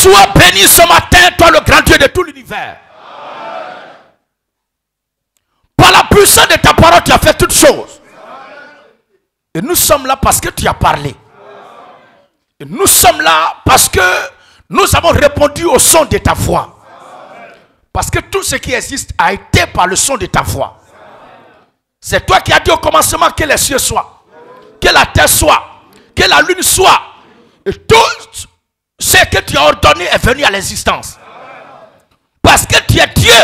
Sois béni ce matin, toi le grand Dieu de tout l'univers. Par la puissance de ta parole, tu as fait toutes choses. Et nous sommes là parce que tu as parlé. Et nous sommes là parce que nous avons répondu au son de ta voix. Parce que tout ce qui existe a été par le son de ta voix. C'est toi qui as dit au commencement que les cieux soient, que la terre soit, que la lune soit. Et tout ce que tu as ordonné est venu à l'existence. Parce que tu es Dieu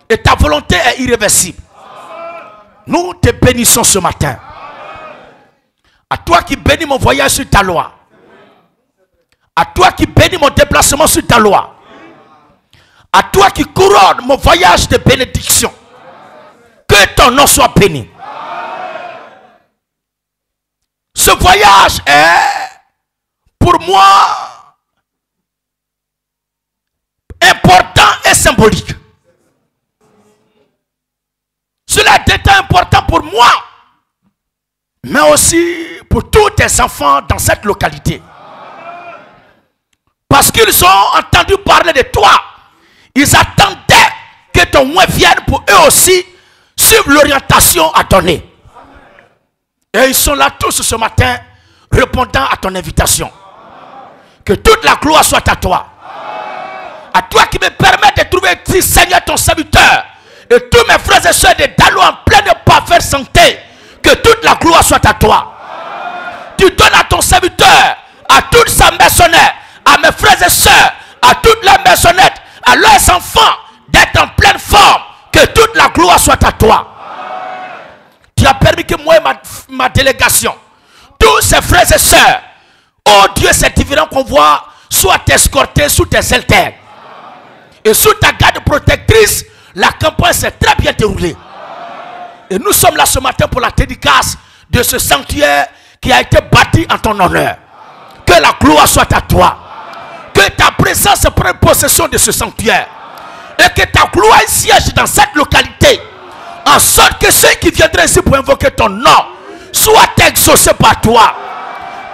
et ta volonté est irréversible. Nous te bénissons ce matin. À toi qui bénis mon voyage sur ta loi. À toi qui bénis mon déplacement sur ta loi. À toi qui couronne mon voyage de bénédiction. Que ton nom soit béni. Ce voyage est pour moi important et symbolique. Cela est important pour moi, mais aussi pour tous tes enfants dans cette localité. Parce qu'ils ont entendu parler de toi. Ils attendaient que ton moi vienne pour eux aussi suivre l'orientation à donner. Et ils sont là tous ce matin répondant à ton invitation. Que toute la gloire soit à toi. À toi qui me permet de trouver ici, Seigneur, ton serviteur. Et tous mes frères et sœurs de Dalo en pleine parfaite santé. Que toute la gloire soit à toi. Tu donnes à ton serviteur, à toute sa maisonnette, à mes frères et sœurs, à toutes les maisonnettes, à leurs enfants, d'être en pleine forme. Que toute la gloire soit à toi. Tu as permis que moi et ma délégation, tous ces frères et sœurs, oh Dieu, ces différents convois, soient escortés sous tes ailes. Et sous ta garde protectrice, la campagne s'est très bien déroulée. Et nous sommes là ce matin pour la dédicace de ce sanctuaire qui a été bâti en ton honneur. Que la gloire soit à toi. Que ta présence prenne possession de ce sanctuaire. Et que ta gloire siège dans cette localité. En sorte que ceux qui viendraient ici pour invoquer ton nom soient exaucés par toi.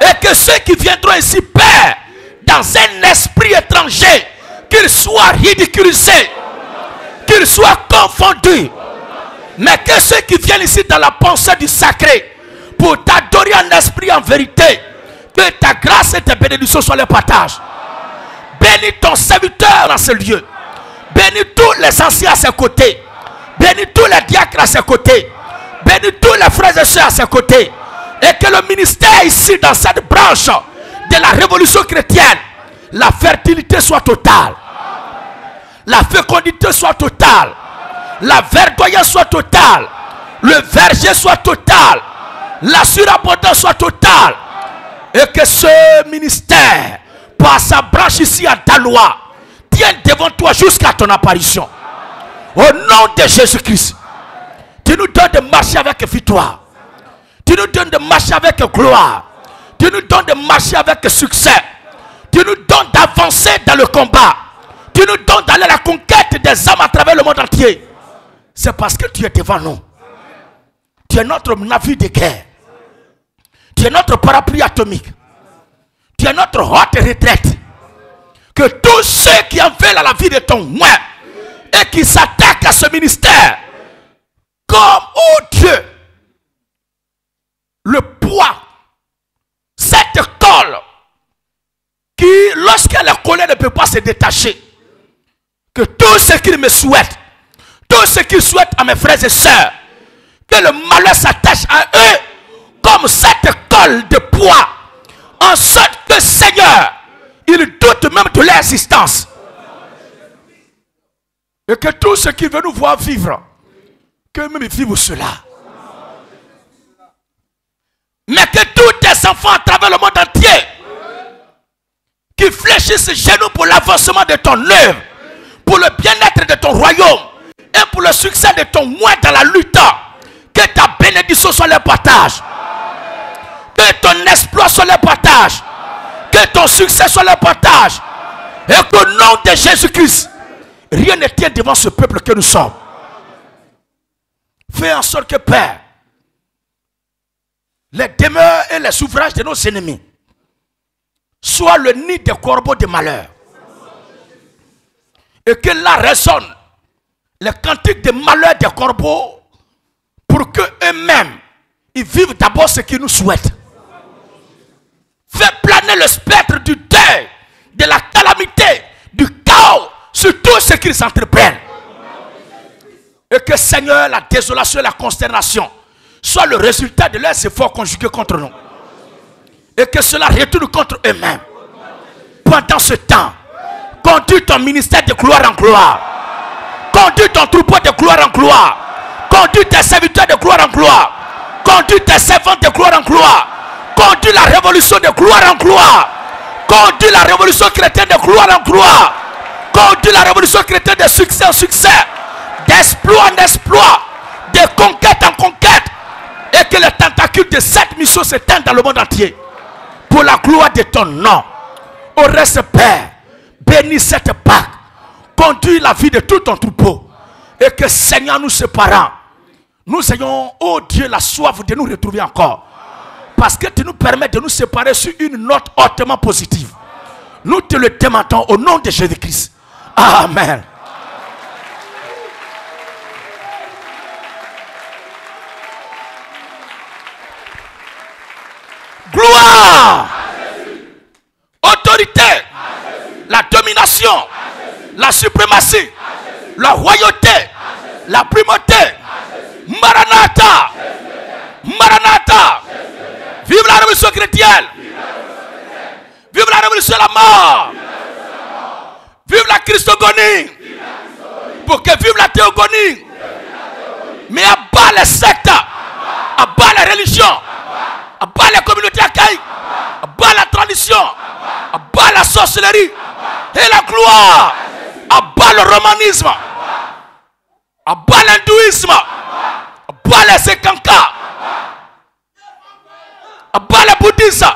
Et que ceux qui viendront ici, Père, dans un esprit étranger, qu'ils soient ridiculisés, qu'ils soient confondus. Mais que ceux qui viennent ici dans la pensée du sacré, pour t'adorer en esprit, en vérité, que ta grâce et tes bénédictions soient les partages. Bénis ton serviteur dans ce lieu. Bénis tous les anciens à ses côtés. Bénis tous les diacres à ses côtés. Bénis tous les frères et sœurs à ses côtés. Et que le ministère ici, dans cette branche de la révolution chrétienne, la fertilité soit totale. La fécondité soit totale. La verdoyance soit totale. Le verger soit total. La surabondance soit totale. Et que ce ministère, par sa branche ici à Daloa, tienne devant toi jusqu'à ton apparition. Au nom de Jésus-Christ, tu nous donnes de marcher avec victoire. Tu nous donnes de marcher avec gloire. Tu nous donnes de marcher avec succès. Tu nous donnes d'avancer dans le combat. Tu nous donnes d'aller à la conquête des âmes à travers le monde entier. C'est parce que tu es devant nous. Tu es notre navire de guerre. Tu es notre parapluie atomique. Tu es notre haute retraite. Que tous ceux qui en veulent à la vie de ton moi et qui s'attaquent à ce ministère, comme, oh Dieu, le poids, cette colle qui, lorsqu'elle est collée, ne peut pas se détacher. Que tous ceux qui me souhaitent, tous ceux qui souhaitent à mes frères et sœurs, que le malheur s'attache à eux comme cette colle de poids, en sorte que Seigneur, ils doutent même de leur existence. Et que tous ceux qui veulent nous voir vivre, qu'eux-mêmes vivent cela. Mais que tous tes enfants à travers le monde entier, qui fléchissent les genoux pour l'avancement de ton œuvre, pour le bien-être de ton royaume, et pour le succès de ton moi dans la lutte, que ta bénédiction soit le partage. Que ton exploit soit le partage. Que ton succès soit le partage. Et qu'au nom de Jésus-Christ, rien ne tient devant ce peuple que nous sommes. Fais en sorte que, Père, les demeures et les ouvrages de nos ennemis soient le nid des corbeaux de malheur. et que là résonnent les cantiques de malheur des corbeaux pour que eux-mêmes ils vivent d'abord ce qu'ils nous souhaitent. Fais planer le spectre du deuil, de la calamité, du chaos sur tout ce qu'ils entreprennent. Et que Seigneur, la désolation et la consternation soient le résultat de leurs efforts conjugués contre nous. Et que cela retourne contre eux-mêmes. Pendant ce temps, conduis ton ministère de gloire en gloire. Conduis ton troupeau de gloire en gloire. Conduis tes serviteurs de gloire en gloire. Conduis tes servantes de gloire en gloire. Conduis la révolution de gloire en gloire. Conduis la révolution chrétienne de gloire en gloire. Conduis la révolution chrétienne de succès en succès. D'exploit en exploit. De conquête en conquête. Et que les tentacules de cette mission s'éteignent dans le monde entier. Pour la gloire de ton nom. Au reste, Père, bénis cette Pâque. Conduis la vie de tout ton troupeau. Et que Seigneur, nous séparant, nous ayons, oh Dieu, la soif de nous retrouver encore. Parce que tu nous permets de nous séparer sur une note hautement positive. Nous te le demandons au nom de Jésus-Christ. Amen. Gloire, autorité, la domination, la suprématie, la royauté, la primauté. Maranatha, Maranatha. Vive la révolution chrétienne. Vive la révolution de la mort. Vive la christogonie. Pour que vive la théogonie. Mais abat les sectes, abat les religions, abat les communautés archaïques, abat la tradition, abat la sorcellerie et la gloire, abat le romanisme, abat l'hindouisme, abat les sekankas, abat le bouddhisme,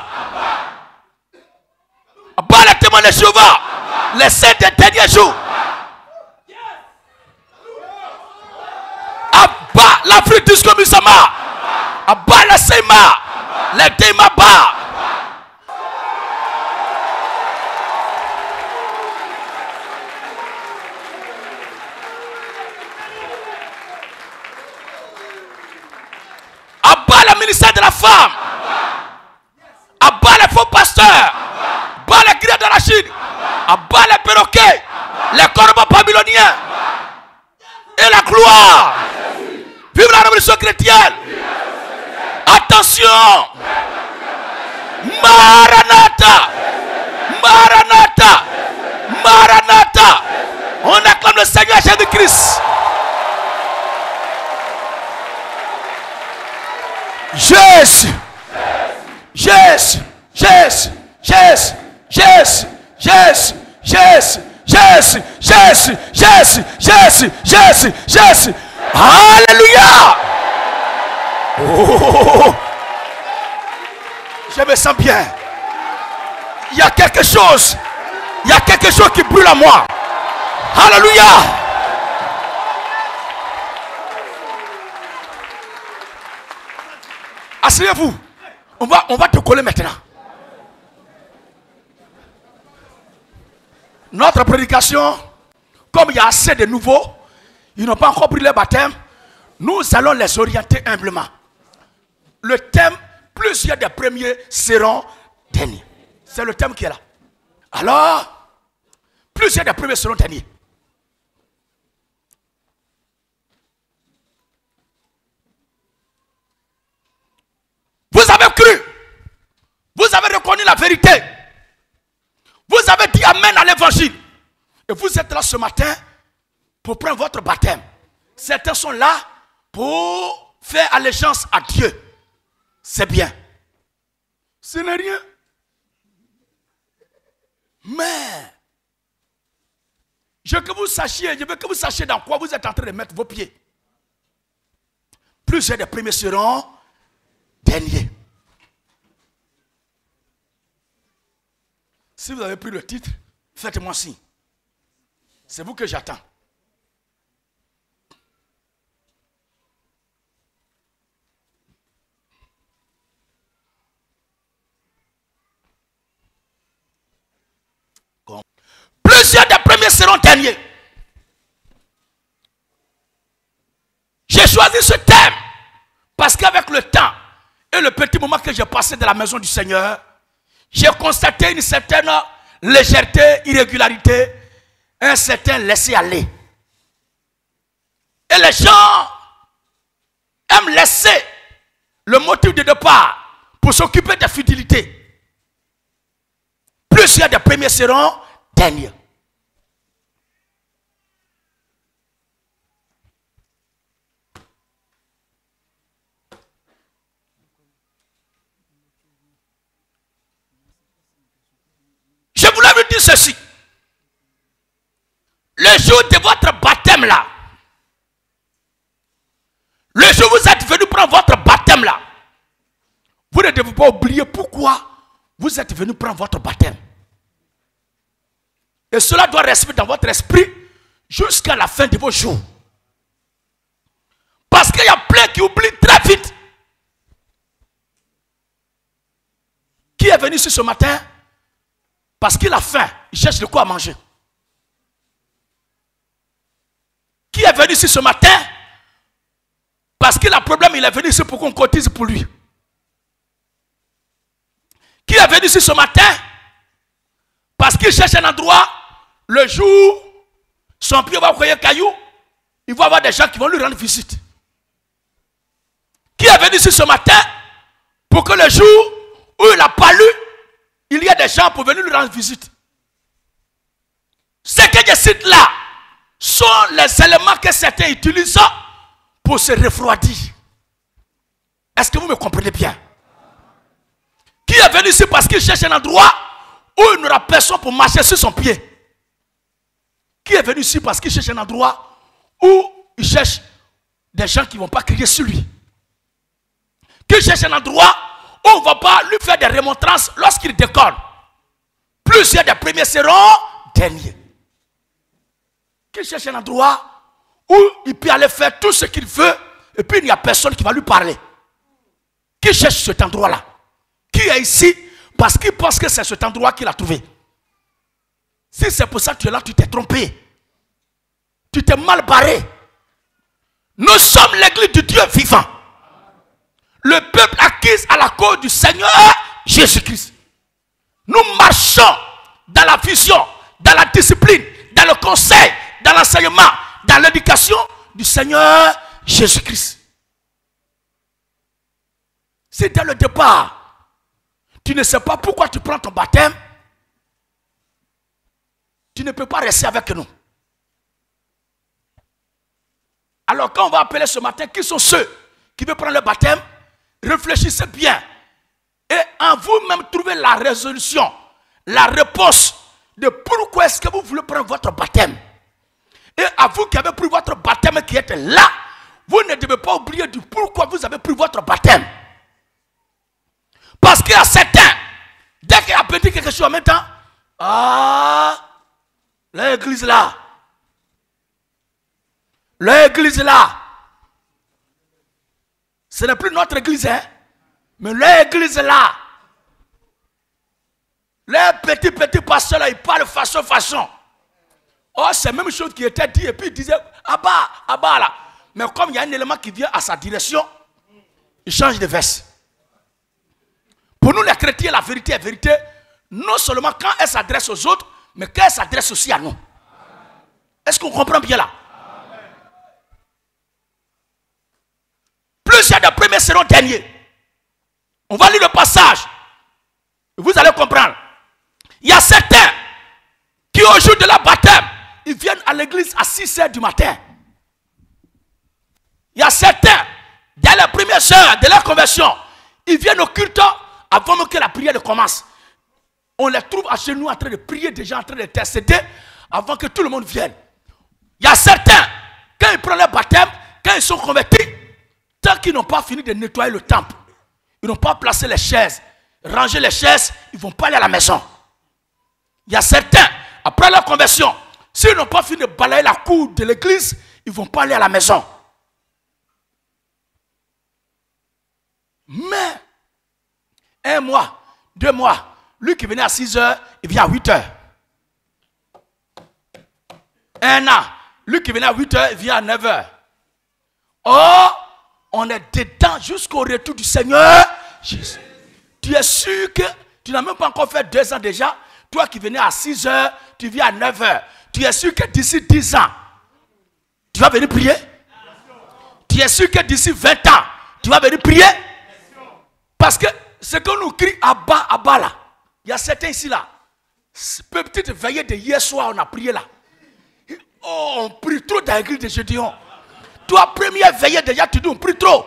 abat les témoins de Jéhovah, les saints des derniers jours, abat l'Afrique du Musama, abat les Seima, les Deimaba. Abat le ministère de la femme. Abat les faux pasteurs. Abat les grillades d'arachide. Abat les perroquets. Les corbeaux babyloniens. Et la gloire. Vive la révolution chrétienne. Attention. Maranatha. Maranatha. Maranatha. On acclame le Seigneur Jésus-Christ. Jésus, Jésus, Jésus, Jésus, Jésus, Jésus, Jésus, Jésus, Jésus, Jésus, Jésus, Jésus, Jésus. Alléluia. Oh, je me sens bien. Il y a quelque chose. Il y a quelque chose qui brûle à moi. Alléluia. Asseyez-vous. On va te coller maintenant. Notre prédication, comme il y a assez de nouveaux, ils n'ont pas encore pris le baptême, nous allons les orienter humblement. Le thème, plusieurs des premiers seront derniers. C'est le thème qui est là. Alors, plusieurs des premiers seront derniers. Vous avez cru, vous avez reconnu la vérité, vous avez dit amen à l'évangile, et vous êtes là ce matin pour prendre votre baptême. Certains sont là pour faire allégeance à Dieu. C'est bien. Ce n'est rien. Mais, je veux que vous sachiez dans quoi vous êtes en train de mettre vos pieds. Plusieurs des premiers seront derniers. Si vous avez pris le titre, faites-moi signe. C'est vous que j'attends. Plusieurs des premiers seront derniers. J'ai choisi ce thème parce qu'avec le temps et le petit moment que j'ai passé dans la maison du Seigneur, j'ai constaté une certaine légèreté, irrégularité, un certain laisser-aller. Et les gens aiment laisser le motif de départ pour s'occuper de la fidélité. Plus il y a des premiers seront derniers. Je voulais vous dire ceci. Le jour de votre baptême là, le jour où vous êtes venu prendre votre baptême là, vous ne devez pas oublier pourquoi vous êtes venu prendre votre baptême. Et cela doit rester dans votre esprit jusqu'à la fin de vos jours. Parce qu'il y a plein qui oublient très vite. Qui est venu ici ce matin? Parce qu'il a faim, il cherche de quoi manger. Qui est venu ici ce matin? Parce qu'il a un problème, il est venu ici pour qu'on cotise pour lui. Qui est venu ici ce matin? Parce qu'il cherche un endroit, le jour, son pied va croyer caillou, il va avoir des gens qui vont lui rendre visite. Qui est venu ici ce matin? Pour que le jour où il n'a pas lu, il y a des gens pour venir lui rendre visite. Ce que je cite là sont les éléments que certains utilisent pour se refroidir. Est-ce que vous me comprenez bien? Qui est venu ici parce qu'il cherche un endroit où il n'aura personne pour marcher sur son pied? Qui est venu ici parce qu'il cherche un endroit où il cherche des gens qui ne vont pas crier sur lui? Qui cherche un endroit où on ne va pas lui faire des remontrances lorsqu'il décolle? Plus il y a des premiers seront derniers. Qui cherche un endroit où il peut aller faire tout ce qu'il veut et puis il n'y a personne qui va lui parler? Qui cherche cet endroit-là? Qui est ici parce qu'il pense que c'est cet endroit qu'il a trouvé? Si c'est pour ça que tu es là, tu t'es trompé. Tu t'es mal barré. Nous sommes l'église du Dieu vivant. Le peuple acquis à la cause du Seigneur Jésus-Christ. Nous marchons dans la vision, dans la discipline, dans le conseil, dans l'enseignement, dans l'éducation du Seigneur Jésus-Christ. C'est dès le départ. Tu ne sais pas pourquoi tu prends ton baptême. Tu ne peux pas rester avec nous. Alors quand on va appeler ce matin, qui sont ceux qui veulent prendre le baptême? Réfléchissez bien. Et en vous-même trouvez la résolution, la réponse de pourquoi est-ce que vous voulez prendre votre baptême. Et à vous qui avez pris votre baptême qui êtes là, vous ne devez pas oublier du pourquoi vous avez pris votre baptême. Parce qu'il y a certains, dès qu'il a petit quelque chose en même temps, l'église là. L'église là. Ce n'est plus notre église, hein? Mais l'église là. Les petits pasteurs là, ils parlent façon. Oh, c'est la même chose qui était dit et puis ils disaient, Abba là. Mais comme il y a un élément qui vient à sa direction, il change de verse. Pour nous les chrétiens, la vérité est vérité, non seulement quand elle s'adresse aux autres, mais quand elle s'adresse aussi à nous. Est-ce qu'on comprend bien là? Plusieurs des premiers seront derniers. On va lire le passage. Vous allez comprendre. Il y a certains qui au jour de la baptême, ils viennent à l'église à 6h du matin. Il y a certains, dès les premières heures de leur conversion, ils viennent au culte avant même que la prière ne commence. On les trouve à genoux en train de prier, déjà en train d'intercéder avant que tout le monde vienne. Il y a certains, quand ils prennent leur baptême, quand ils sont convertis, tant qu'ils n'ont pas fini de nettoyer le temple, ils n'ont pas placé les chaises, rangé les chaises, ils ne vont pas aller à la maison. Il y a certains, après leur conversion, s'ils n'ont pas fini de balayer la cour de l'église, ils ne vont pas aller à la maison. Mais, 1 mois, 2 mois, lui qui venait à 6h, il vient à 8h. 1 an, lui qui venait à 8h, il vient à 9h. Oh, on est dedans jusqu'au retour du Seigneur Jésus. Tu es sûr que tu n'as même pas encore fait 2 ans déjà. Toi qui venais à 6 heures, tu viens à 9 heures. Tu es sûr que d'ici 10 ans, tu vas venir prier? Tu es sûr que d'ici 20 ans, tu vas venir prier? Parce que ce qu'on nous crie à bas là, il y a certains ici là, petite veillée de hier soir, on a prié là. Oh, on prie trop dans l'église de Gédéon. Toi, première veillée déjà, tu dis on prie trop.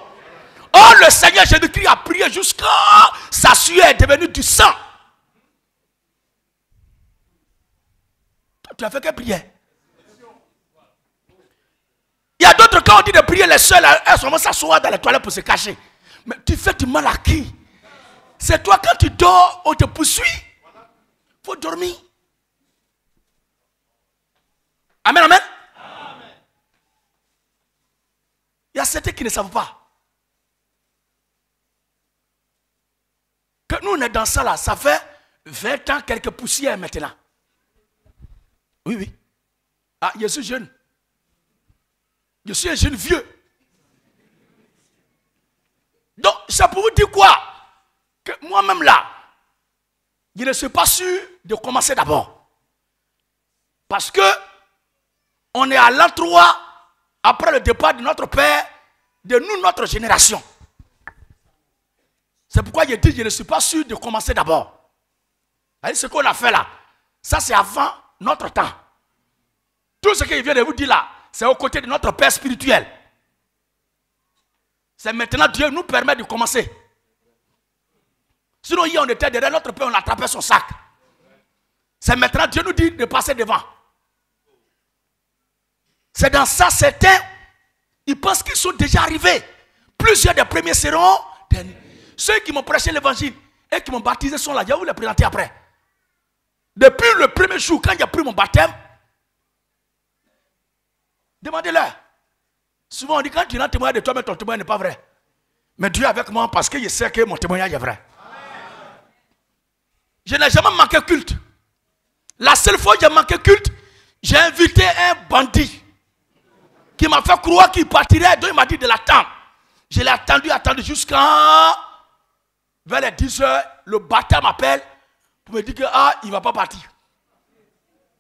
Oh, le Seigneur Jésus-Christ a prié jusqu'à sa sueur est devenue du sang. Toi, tu as fait que prier. Il y a d'autres quand on dit de prier, les seuls, elles sont s'asseoir dans les toilettes pour se cacher. Mais tu fais du mal à qui? C'est toi quand tu dors, on te poursuit. Il faut dormir. Amen, amen. Il y a certains qui ne savent pas. Que nous, on est dans ça là, ça fait 20 ans, quelques poussières maintenant. Oui, oui. Ah, je suis jeune. Je suis un jeune vieux. Donc, ça pour vous dire quoi? Que moi-même là, je ne suis pas sûr de commencer d'abord. Parce que on est à l'endroit, après le départ de notre père, de nous, notre génération. C'est pourquoi je dis, je ne suis pas sûr de commencer d'abord. Ce qu'on a fait là, ça c'est avant notre temps. Tout ce qu'il vient de vous dire là, c'est aux côtés de notre père spirituel. C'est maintenant Dieu nous permet de commencer. Sinon hier on était derrière notre père, on attrapait son sac. C'est maintenant Dieu nous dit de passer devant. C'est dans ça certains, ils pensent qu'ils sont déjà arrivés. Plusieurs des premiers seront derniers. Ceux qui m'ont prêché l'évangile et qui m'ont baptisé sont là. Je vais vous les présenter après. Depuis le premier jour, quand j'ai pris mon baptême, demandez-leur. Souvent on dit quand tu n'as témoigné de toi, mais ton témoignage n'est pas vrai. Mais Dieu est avec moi parce que je sais que mon témoignage est vrai. Je n'ai jamais manqué culte. La seule fois que j'ai manqué culte, j'ai invité un bandit qui m'a fait croire qu'il partirait, donc il m'a dit de l'attendre. Je l'ai attendu jusqu'à vers les 10 heures, le bâtard m'appelle pour me dire que il ne va pas partir.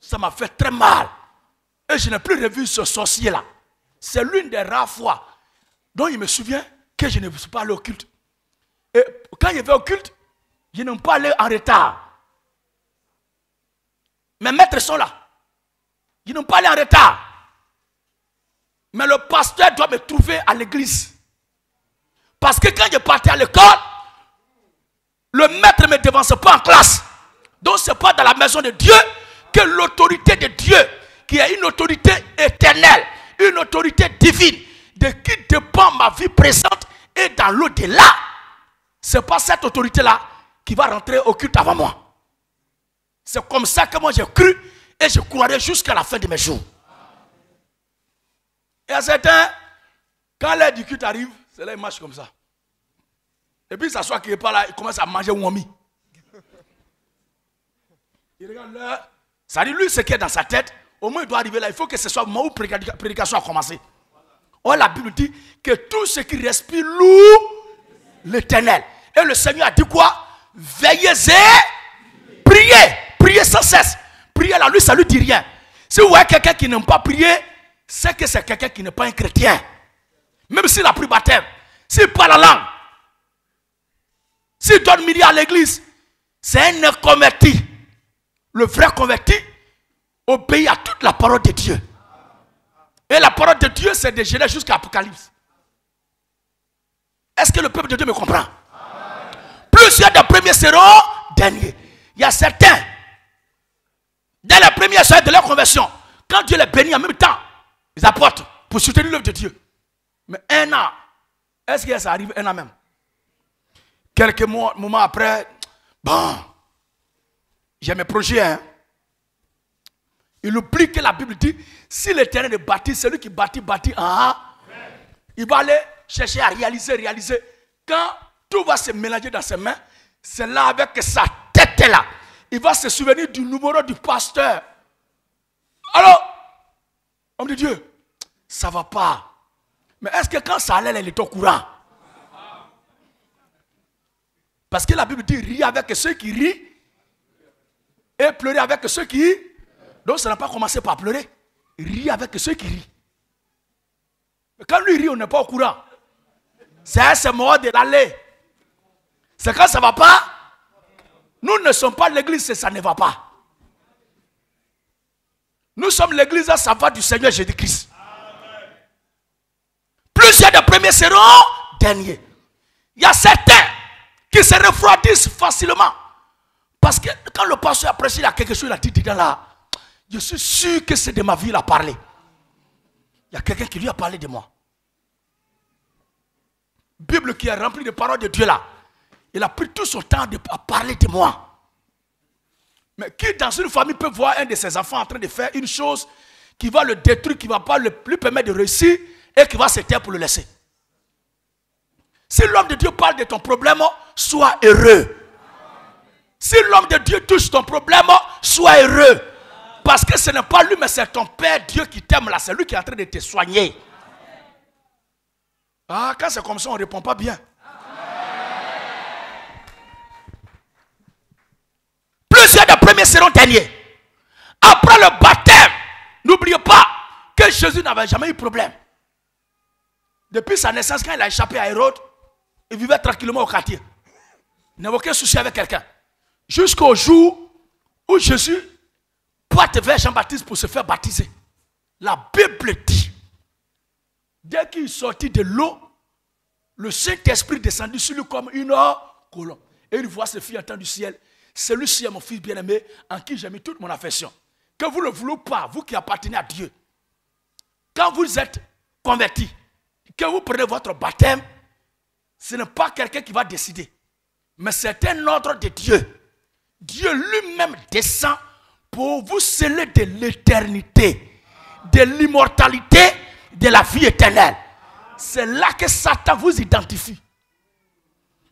Ça m'a fait très mal. Et je n'ai plus revu ce sorcier-là. C'est l'une des rares fois dont il me souvient que je ne suis pas allé au culte. Et quand je vais au culte, je n'aime pas aller en retard. Mes maîtres sont là. Je n'aime pas aller en retard. Mais le pasteur doit me trouver à l'église. Parce que quand je partais à l'école, le maître ne me devance pas en classe. Donc ce n'est pas dans la maison de Dieu que l'autorité de Dieu, qui est une autorité éternelle, une autorité divine, de qui dépend ma vie présente et dans l'au-delà, ce n'est pas cette autorité-là qui va rentrer au culte avant moi. C'est comme ça que moi j'ai cru et je croirai jusqu'à la fin de mes jours. Et à certains, quand l'heure du culte arrive, c'est là ils marchent comme ça. Et puis il s'assoit qu'il n'est pas là, il commence à manger wami. Il regarde l'heure. Ça dit lui ce qui est dans sa tête, au moins il doit arriver là, il faut que ce soit le moment où la prédication a commencé. Or la Bible dit que tout ce qui respire loue l'Éternel. Et le Seigneur a dit quoi? Veillez et priez. Priez sans cesse. Priez là, lui ça lui dit rien. Si vous voyez quelqu'un qui n'aime pas prier, c'est que c'est quelqu'un qui n'est pas un chrétien. Même s'il a pris baptême, s'il parle la langue, s'il donne midi à l'église, c'est un inconverti. Le vrai converti obéit à toute la parole de Dieu. Et la parole de Dieu, c'est de Genèse jusqu'à Apocalypse. Est-ce que le peuple de Dieu me comprend? Plusieurs des premiers seront derniers. Il y a certains, dès les premières semaines de leur conversion, quand Dieu les bénit en même temps, ils apportent pour soutenir l'œuvre de Dieu. Mais un an, est-ce que ça arrive un an même? Quelques moments après, bon, j'ai mes projets. Hein. Il oublie que la Bible dit, si l'Éternel est bâti, celui qui bâtit. Il va aller chercher à réaliser. Quand tout va se mélanger dans ses mains, c'est là avec sa tête là. Il va se souvenir du numéro du pasteur. Alors, homme de Dieu, ça ne va pas. Mais est-ce que quand ça allait, elle était au courant? Parce que la Bible dit riez avec ceux qui rient et pleurer avec ceux qui rient. Donc ça n'a pas commencé par pleurer. Riez avec ceux qui rient. Mais quand lui rit, on n'est pas au courant. C'est ce moment de l'aller. C'est quand ça ne va pas. Nous ne sommes pas l'église et ça ne va pas. Nous sommes l'église, ça va du Seigneur Jésus-Christ. Plusieurs des premiers seront derniers. Il y a certains qui se refroidissent facilement. Parce que quand le pasteur a prêché, il y a quelque chose, il a dit dedans là. Je suis sûr que c'est de ma vie qu'il a parlé. Il y a quelqu'un qui lui a parlé de moi. Bible qui est remplie de paroles de Dieu là. Il a pris tout son temps à parler de moi. Mais qui dans une famille peut voir un de ses enfants en train de faire une chose qui va le détruire, qui ne va pas lui permettre de réussir et qui va se taire pour le laisser? Si l'homme de Dieu parle de ton problème, sois heureux. Si l'homme de Dieu touche ton problème, sois heureux. Parce que ce n'est pas lui, mais c'est ton Père Dieu qui t'aime là. C'est lui qui est en train de te soigner. Ah, quand c'est comme ça, on ne répond pas bien. Plusieurs des premiers seront derniers. Après le baptême, n'oubliez pas que Jésus n'avait jamais eu de problème. Depuis sa naissance, quand il a échappé à Hérode, il vivait tranquillement au quartier. Il n'avait aucun souci avec quelqu'un. Jusqu'au jour où Jésus part vers Jean-Baptiste pour se faire baptiser. La Bible dit, dès qu'il sortit de l'eau, le Saint-Esprit descendit sur lui comme une colombe. Et il voit ses filles entendre du ciel. Celui-ci est mon fils bien-aimé en qui j'ai mis toute mon affection. Que vous ne le voulez pas, vous qui appartenez à Dieu. Quand vous êtes convertis, que vous prenez votre baptême, ce n'est pas quelqu'un qui va décider. Mais c'est un ordre de Dieu. Dieu lui-même descend pour vous sceller de l'éternité, de l'immortalité, de la vie éternelle. C'est là que Satan vous identifie.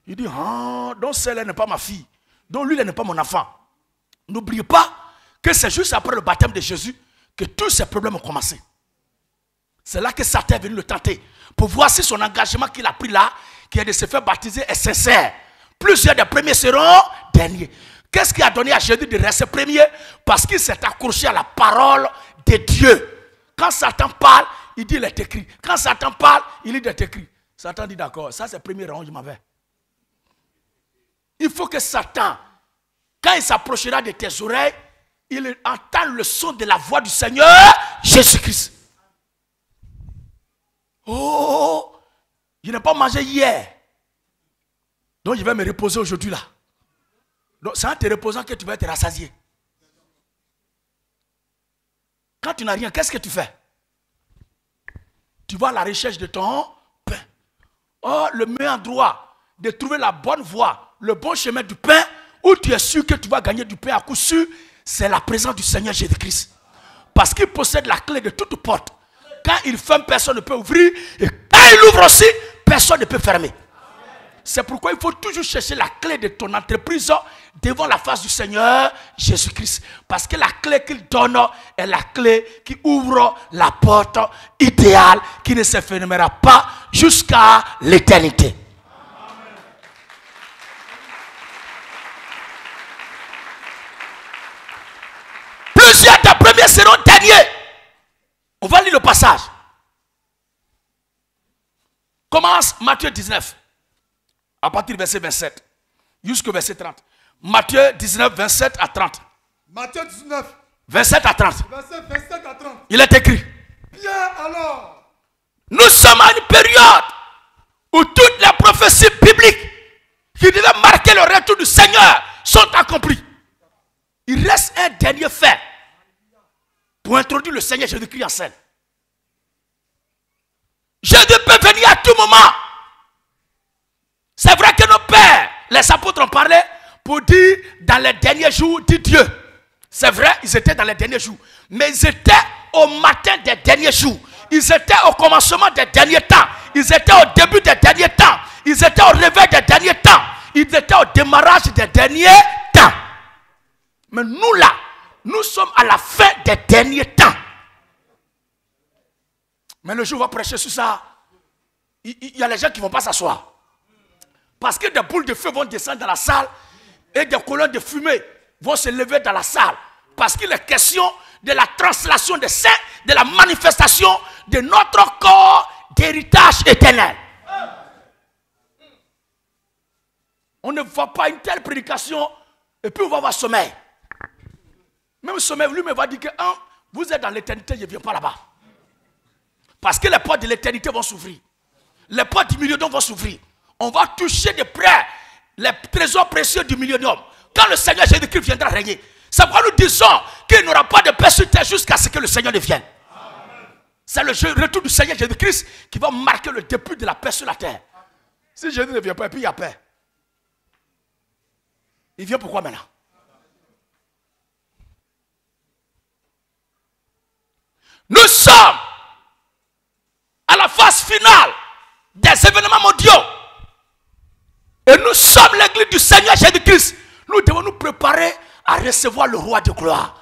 Il dit, ah, donc celle-là n'est pas ma fille. Donc lui, elle n'est pas mon enfant. N'oubliez pas que c'est juste après le baptême de Jésus que tous ces problèmes ont commencé. C'est là que Satan est venu le tenter. Pour voir si son engagement qu'il a pris là, qui est de se faire baptiser, est sincère. Plusieurs des premiers seront derniers. Qu'est-ce qui a donné à Jésus de rester premier? Parce qu'il s'est accroché à la parole de Dieu. Quand Satan parle, il dit il est écrit. Quand Satan parle, il dit il est écrit. Satan dit d'accord, ça c'est le premier rang, je m'en vais. Il faut que Satan, quand il s'approchera de tes oreilles, il entend le son de la voix du Seigneur Jésus-Christ. Oh, je n'ai pas mangé hier. Donc je vais me reposer aujourd'hui là. Donc c'est en te reposant que tu vas être rassasié. Quand tu n'as rien, qu'est-ce que tu fais? Tu vas à la recherche de ton pain. Oh, le meilleur endroit de trouver la bonne voie, le bon chemin du pain, où tu es sûr que tu vas gagner du pain à coup sûr, c'est la présence du Seigneur Jésus-Christ. Parce qu'il possède la clé de toute porte. Quand il ferme, personne ne peut ouvrir. Et quand il ouvre aussi, personne ne peut fermer. C'est pourquoi il faut toujours chercher la clé de ton entreprise devant la face du Seigneur Jésus-Christ. Parce que la clé qu'il donne est la clé qui ouvre la porte idéale qui ne se fermera pas jusqu'à l'éternité. Plusieurs des premiers seront derniers. On va lire le passage. Commence Matthieu 19. À partir du verset 27 jusqu'au verset 30. Matthieu 19, 27 à 30. Matthieu 19, 27 à 30. verset 27 à 30. Il est écrit. Bien alors. Nous sommes à une période où toutes les prophéties bibliques qui devaient marquer le retour du Seigneur sont accomplies. Il reste un dernier fait pour introduire le Seigneur Jésus-Christ en scène. Jésus peut venir à tout moment. C'est vrai que nos pères, les apôtres ont parlé pour dire dans les derniers jours, dit Dieu. C'est vrai, ils étaient dans les derniers jours. Mais ils étaient au matin des derniers jours. Ils étaient au commencement des derniers temps. Ils étaient au début des derniers temps. Ils étaient au réveil des derniers temps. Ils étaient au démarrage des derniers temps. Mais nous là, nous sommes à la fin des derniers temps. Mais le jour où on va prêcher sur ça, il y a les gens qui ne vont pas s'asseoir. Parce que des boules de feu vont descendre dans la salle et des colonnes de fumée vont se lever dans la salle. Parce qu'il est question de la translation des saints, de la manifestation de notre corps d'héritage éternel. On ne voit pas une telle prédication et puis on va avoir sommeil. Même sommeil, lui me va dire que vous êtes dans l'éternité, je ne viens pas là-bas. Parce que les portes de l'éternité vont s'ouvrir. Les portes du millénium vont s'ouvrir. On va toucher de près les trésors précieux du millénium. Quand le Seigneur Jésus-Christ viendra régner, c'est pourquoi nous disons qu'il n'y aura pas de paix sur terre jusqu'à ce que le Seigneur ne vienne. C'est le retour du Seigneur Jésus-Christ qui va marquer le début de la paix sur la terre. Si Jésus ne vient pas, et puis il y a paix. Il vient pourquoi maintenant? Nous sommes à la phase finale des événements mondiaux. Et nous sommes l'église du Seigneur Jésus-Christ. Nous devons nous préparer à recevoir le roi de gloire.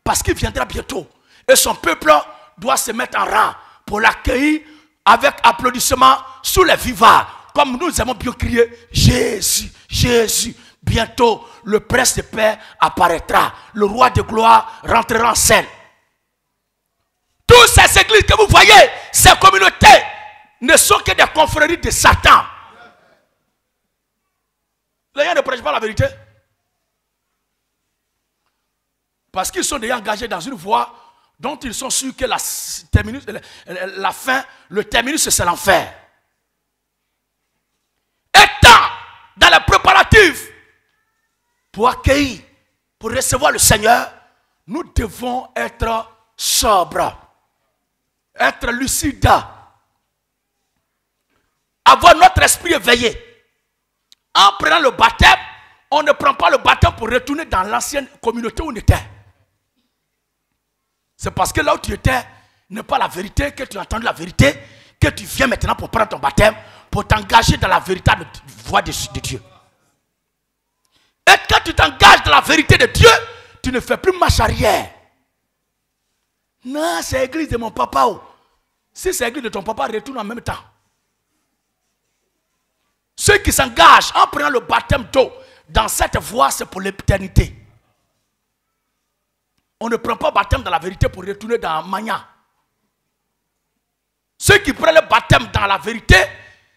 Parce qu'il viendra bientôt. Et son peuple doit se mettre en rang pour l'accueillir avec applaudissements sous les vivards. Comme nous avons bien crié, Jésus, Jésus. Bientôt, le prince de paix apparaîtra. Le roi de gloire rentrera en scène. Toutes ces églises que vous voyez, ces communautés, ne sont que des confréries de Satan. Les gens ne prêchent pas la vérité. Parce qu'ils sont déjà engagés dans une voie dont ils sont sûrs que la fin, le terminus, c'est l'enfer. Étant dans les préparatifs pour accueillir, pour recevoir le Seigneur, nous devons être sobres, être lucides, avoir notre esprit éveillé. En prenant le baptême, on ne prend pas le baptême pour retourner dans l'ancienne communauté où on était. C'est parce que là où tu étais n'est pas la vérité, que tu as entendu la vérité, que tu viens maintenant pour prendre ton baptême, pour t'engager dans la véritable voie de Dieu. Et quand tu t'engages dans la vérité de Dieu, tu ne fais plus marche arrière. Non, c'est l'église de mon papa. Si c'est l'église de ton papa, retourne en même temps. Ceux qui s'engagent en prenant le baptême d'eau dans cette voie, c'est pour l'éternité. On ne prend pas le baptême dans la vérité pour retourner dans Mania. Ceux qui prennent le baptême dans la vérité,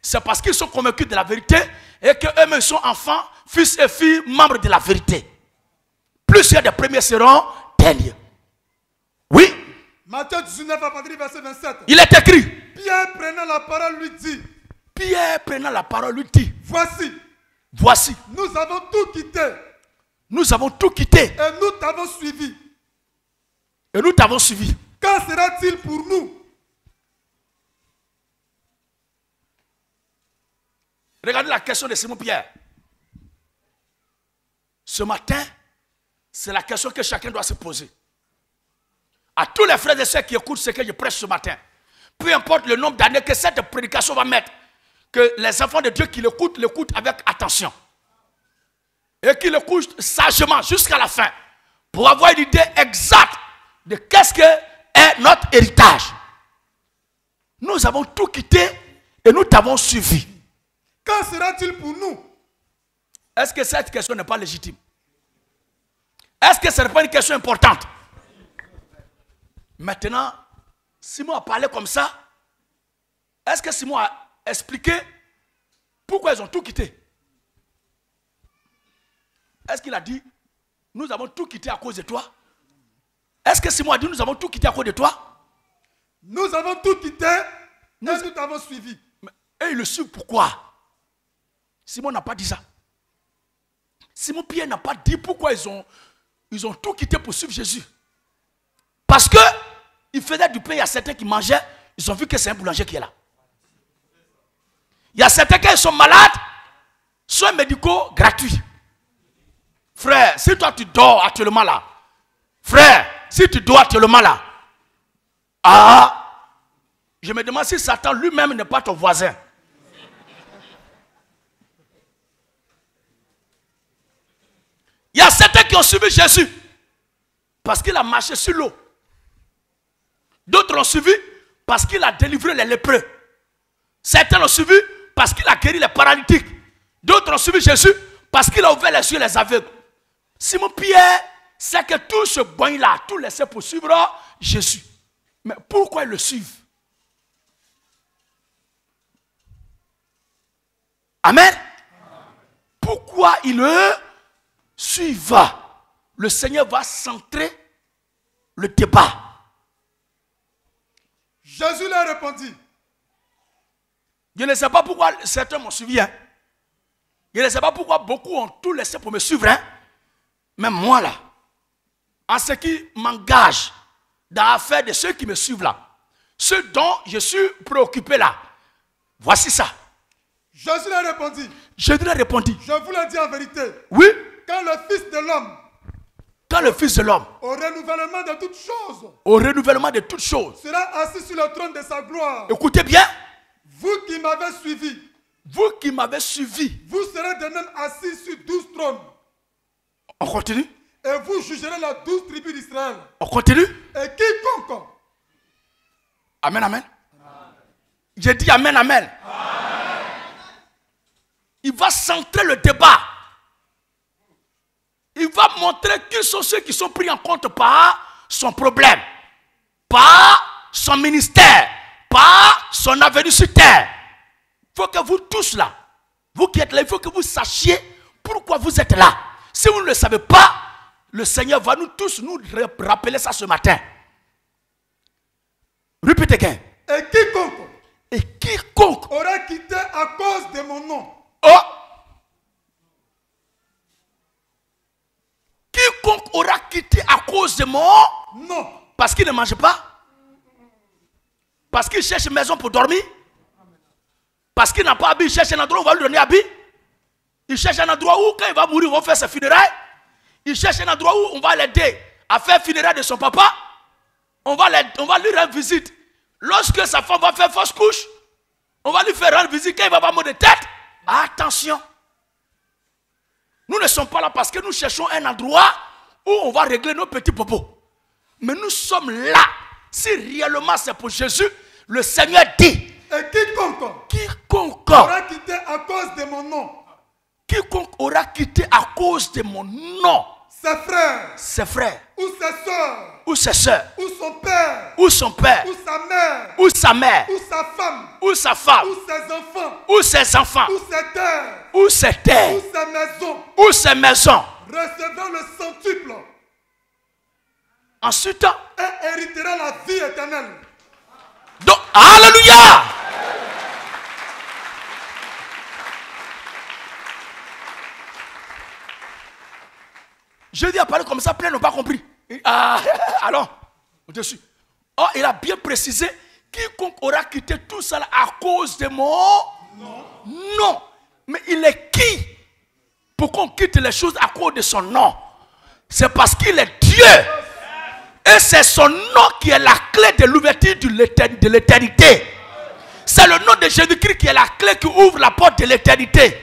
c'est parce qu'ils sont convaincus de la vérité et qu'eux-mêmes sont enfants, fils et filles, membres de la vérité. Plusieurs des premiers seront derniers. Oui. Matthieu 19, à partir du verset 27. Il est écrit. Pierre prenant la parole lui dit. Pierre prenant la parole lui dit. Voici. Nous avons tout quitté. Nous avons tout quitté. Et nous t'avons suivi. Et nous t'avons suivi. Quand sera-t-il pour nous? Regardez la question de Simon Pierre. Ce matin, c'est la question que chacun doit se poser. À tous les frères et sœurs qui écoutent ce que je prêche ce matin, peu importe le nombre d'années que cette prédication va mettre, que les enfants de Dieu qui l'écoutent avec attention. Et qui l'écoutent sagement jusqu'à la fin, pour avoir une idée exacte de qu'est-ce que est notre héritage. Nous avons tout quitté et nous t'avons suivi. Quand sera-t-il pour nous? Est-ce que cette question n'est pas légitime? Est-ce que ce n'est pas une question importante? Maintenant, Simon a parlé comme ça. Est-ce que Simon a expliqué pourquoi ils ont tout quitté? Est-ce qu'il a dit, nous avons tout quitté à cause de toi? Est-ce que Simon a dit, nous avons tout quitté à cause de toi? Nous avons tout quitté et nous t'avons suivi. Et ils le suivent pourquoi? Simon n'a pas dit ça. Simon Pierre n'a pas dit pourquoi ils ont tout quitté pour suivre Jésus. Parce que il faisait du pain, il y a certains qui mangeaient, ils ont vu que c'est un boulanger qui est là. Il y a certains qui sont malades, soins médicaux gratuits. Frère, si toi tu dors actuellement là, frère, si tu dors actuellement là, je me demande si Satan lui-même n'est pas ton voisin. Il y a certains qui ont suivi Jésus parce qu'il a marché sur l'eau. D'autres l'ont suivi parce qu'il a délivré les lépreux. Certains l'ont suivi parce qu'il a guéri les paralytiques. D'autres ont suivi Jésus parce qu'il a ouvert les yeux les aveugles. Simon Pierre, c'est que tout ce boy-là, tout laissé pour suivre Jésus. Mais pourquoi ils le suivent? Amen. Pourquoi ils le suivent? Le Seigneur va centrer le débat. Jésus leur répondit. Je ne sais pas pourquoi certains m'ont suivi. Hein. Je ne sais pas pourquoi beaucoup ont tout laissé pour me suivre. Hein. Mais moi là, en ce qui m'engage dans l'affaire de ceux qui me suivent là, ceux dont je suis préoccupé là, voici ça. Jésus leur répondit. Jésus leur répondit. Je vous le dis en vérité. Oui. Quand le Fils de l'homme. Quand le Fils de l'homme. Au renouvellement de toutes choses. Au renouvellement de toutes choses. Sera assis sur le trône de sa gloire. Écoutez bien. Vous qui m'avez suivi. Vous qui m'avez suivi. Vous serez de même assis sur 12 trônes. On continue. Et vous jugerez les 12 tribus d'Israël. On continue. Et quiconque. Amen, amen. J'ai dit amen, amen. Il va centrer le débat. Il va montrer qui sont ceux qui sont pris en compte par son problème, par son ministère, par son avenir sur terre. Il faut que vous tous là, vous qui êtes là, il faut que vous sachiez pourquoi vous êtes là. Si vous ne le savez pas, le Seigneur va nous tous nous rappeler ça ce matin. Répétez again. Et quiconque aura quitté à cause de mon nom. Oh! Quiconque aura quitté à cause de mon nom. Parce qu'il ne mange pas. Parce qu'il cherche une maison pour dormir. Parce qu'il n'a pas habit, il cherche un endroit où on va lui donner habit. Il cherche un endroit où quand il va mourir, on va faire ses funérailles. Il cherche un endroit où on va l'aider à faire funérailles de son papa. On va lui rendre visite. Lorsque sa femme va faire fausse couche, on va lui faire rendre visite quand il va avoir mal de tête. Attention. Nous ne sommes pas là parce que nous cherchons un endroit où on va régler nos petits popos. Mais nous sommes là. Si réellement c'est pour Jésus, le Seigneur dit. Et quiconque aura quitté à cause de mon nom. Quiconque aura quitté à cause de mon nom. Ses frères. Ou ses soeurs. Ou ses soeurs. Ou son père. Ou son père. Ou sa mère. Ou sa mère. Ou sa femme. Ou sa femme. Ou ses enfants. Ou ses enfants. Ou ses terres. Ou ses terres. Ou ses maisons. Ou ses maisons. Recevront le centuple. Ensuite. Et héritera la vie éternelle. Donc, alléluia. Jésus a parlé comme ça, plein n'ont pas compris. Alors, au-dessus. Oh, il a bien précisé, quiconque aura quitté tout ça là à cause de mon nom. Mais il est qui pour qu'on quitte les choses à cause de son nom? C'est parce qu'il est Dieu. Et c'est son nom qui est la clé de l'ouverture de l'éternité. C'est le nom de Jésus-Christ qui est la clé qui ouvre la porte de l'éternité.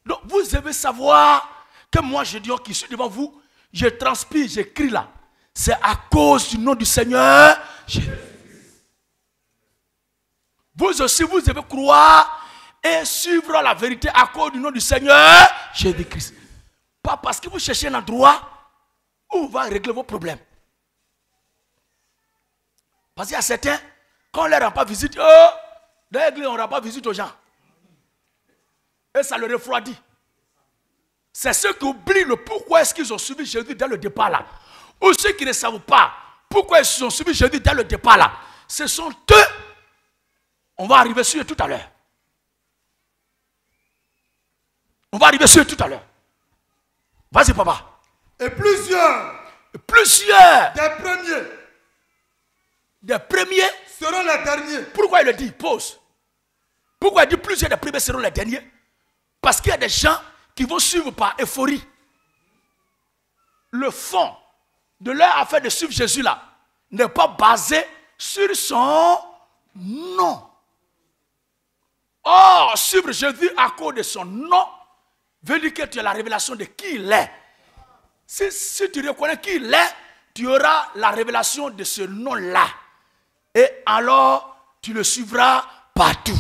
Donc vous devez savoir que moi je dis qui suis devant vous, je transpire, j'écris là. C'est à cause du nom du Seigneur Jésus. Vous aussi, vous devez croire et suivre la vérité à cause du nom du Seigneur Jésus-Christ. Pas parce que vous cherchez un endroit où on va régler vos problèmes. Parce qu'il y a certains, quand on ne leur rend pas visite, dans l'église, on ne rend pas visite aux gens. Et ça le refroidit. C'est ceux qui oublient le pourquoi est-ce qu'ils ont suivi Jésus dès le départ là. Ou ceux qui ne savent pas pourquoi ils ont suivi Jésus dès le départ là. Ce sont eux. On va arriver sur eux tout à l'heure. On va arriver sur eux tout à l'heure. Vas-y papa. Et plusieurs des premiers seront les derniers. Pourquoi il le dit? Pause. Pourquoi il dit plusieurs des premiers seront les derniers? Parce qu'il y a des gens qui vont suivre par euphorie. Le fond de leur affaire de suivre Jésus là n'est pas basé sur son nom. Or, suivre Jésus à cause de son nom veut dire que tu as la révélation de qui il est. Si tu reconnais qui il est, tu auras la révélation de ce nom-là. Et alors, tu le suivras partout.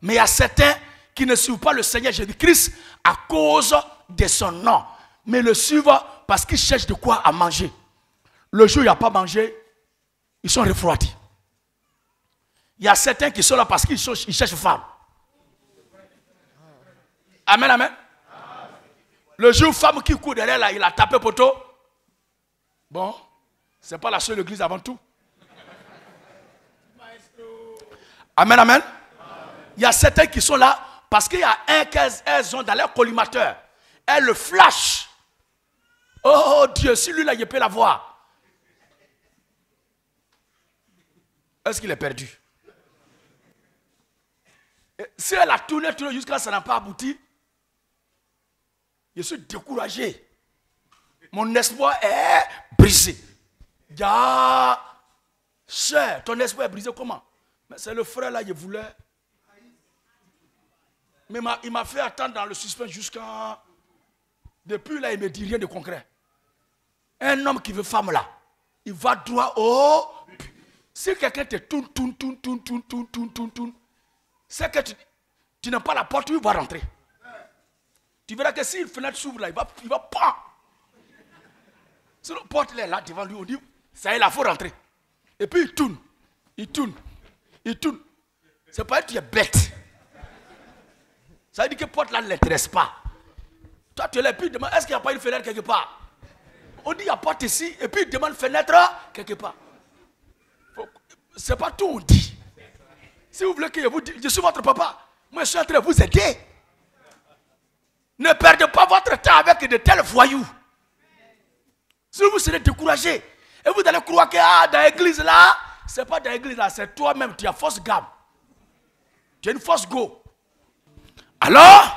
Mais il y a certains qui ne suivent pas le Seigneur Jésus-Christ à cause de son nom. Mais le suivent parce qu'ils cherchent de quoi à manger. Le jour où il n'y a pas mangé, ils sont refroidis. Il y a certains qui sont là parce qu'ils cherchent femme. Amen, amen. Le jour où femme qui court derrière là, il a tapé poteau. Bon, ce n'est pas la seule église avant tout. Amen, amen. Il y a certains qui sont là parce qu'il y a un qu'elles ont dans leur collimateur. Elles le flash. Oh Dieu, si lui là, il peut l'avoir. Est-ce qu'il est perdu? Et si elle a tourné jusqu'à là, ça n'a pas abouti. Je suis découragé. Mon espoir est brisé. Ya, cher, ton espoir est brisé comment? Mais c'est le frère là, il voulait. Mais il m'a fait attendre dans le suspense jusqu'à. Depuis là, il ne me dit rien de concret. Un homme qui veut femme là, il va droit au. Si quelqu'un te tourne, c'est que tu n'as pas la porte où il va rentrer. Tu verras que si une fenêtre s'ouvre là, il va pas. Si la porte est là devant lui, on dit, ça y est, là, il faut rentrer. Et puis il tourne. C'est pas que tu es bête. Ça veut dire que la porte là ne l'intéresse pas. Toi, tu es là, et puis il demande, est-ce qu'il n'y a pas une fenêtre quelque part? On dit, il y a porte ici, et puis il demande fenêtre quelque part. C'est pas tout, on dit. Si vous voulez que je vous dise, je suis votre papa, moi je suis en train de vous aider. Ne perdez pas votre temps avec de tels voyous. Si vous serez découragé, et vous allez croire que dans l'église là, c'est pas dans l'église là, c'est toi-même, tu as fausse gamme. Tu as une fausse go. Alors,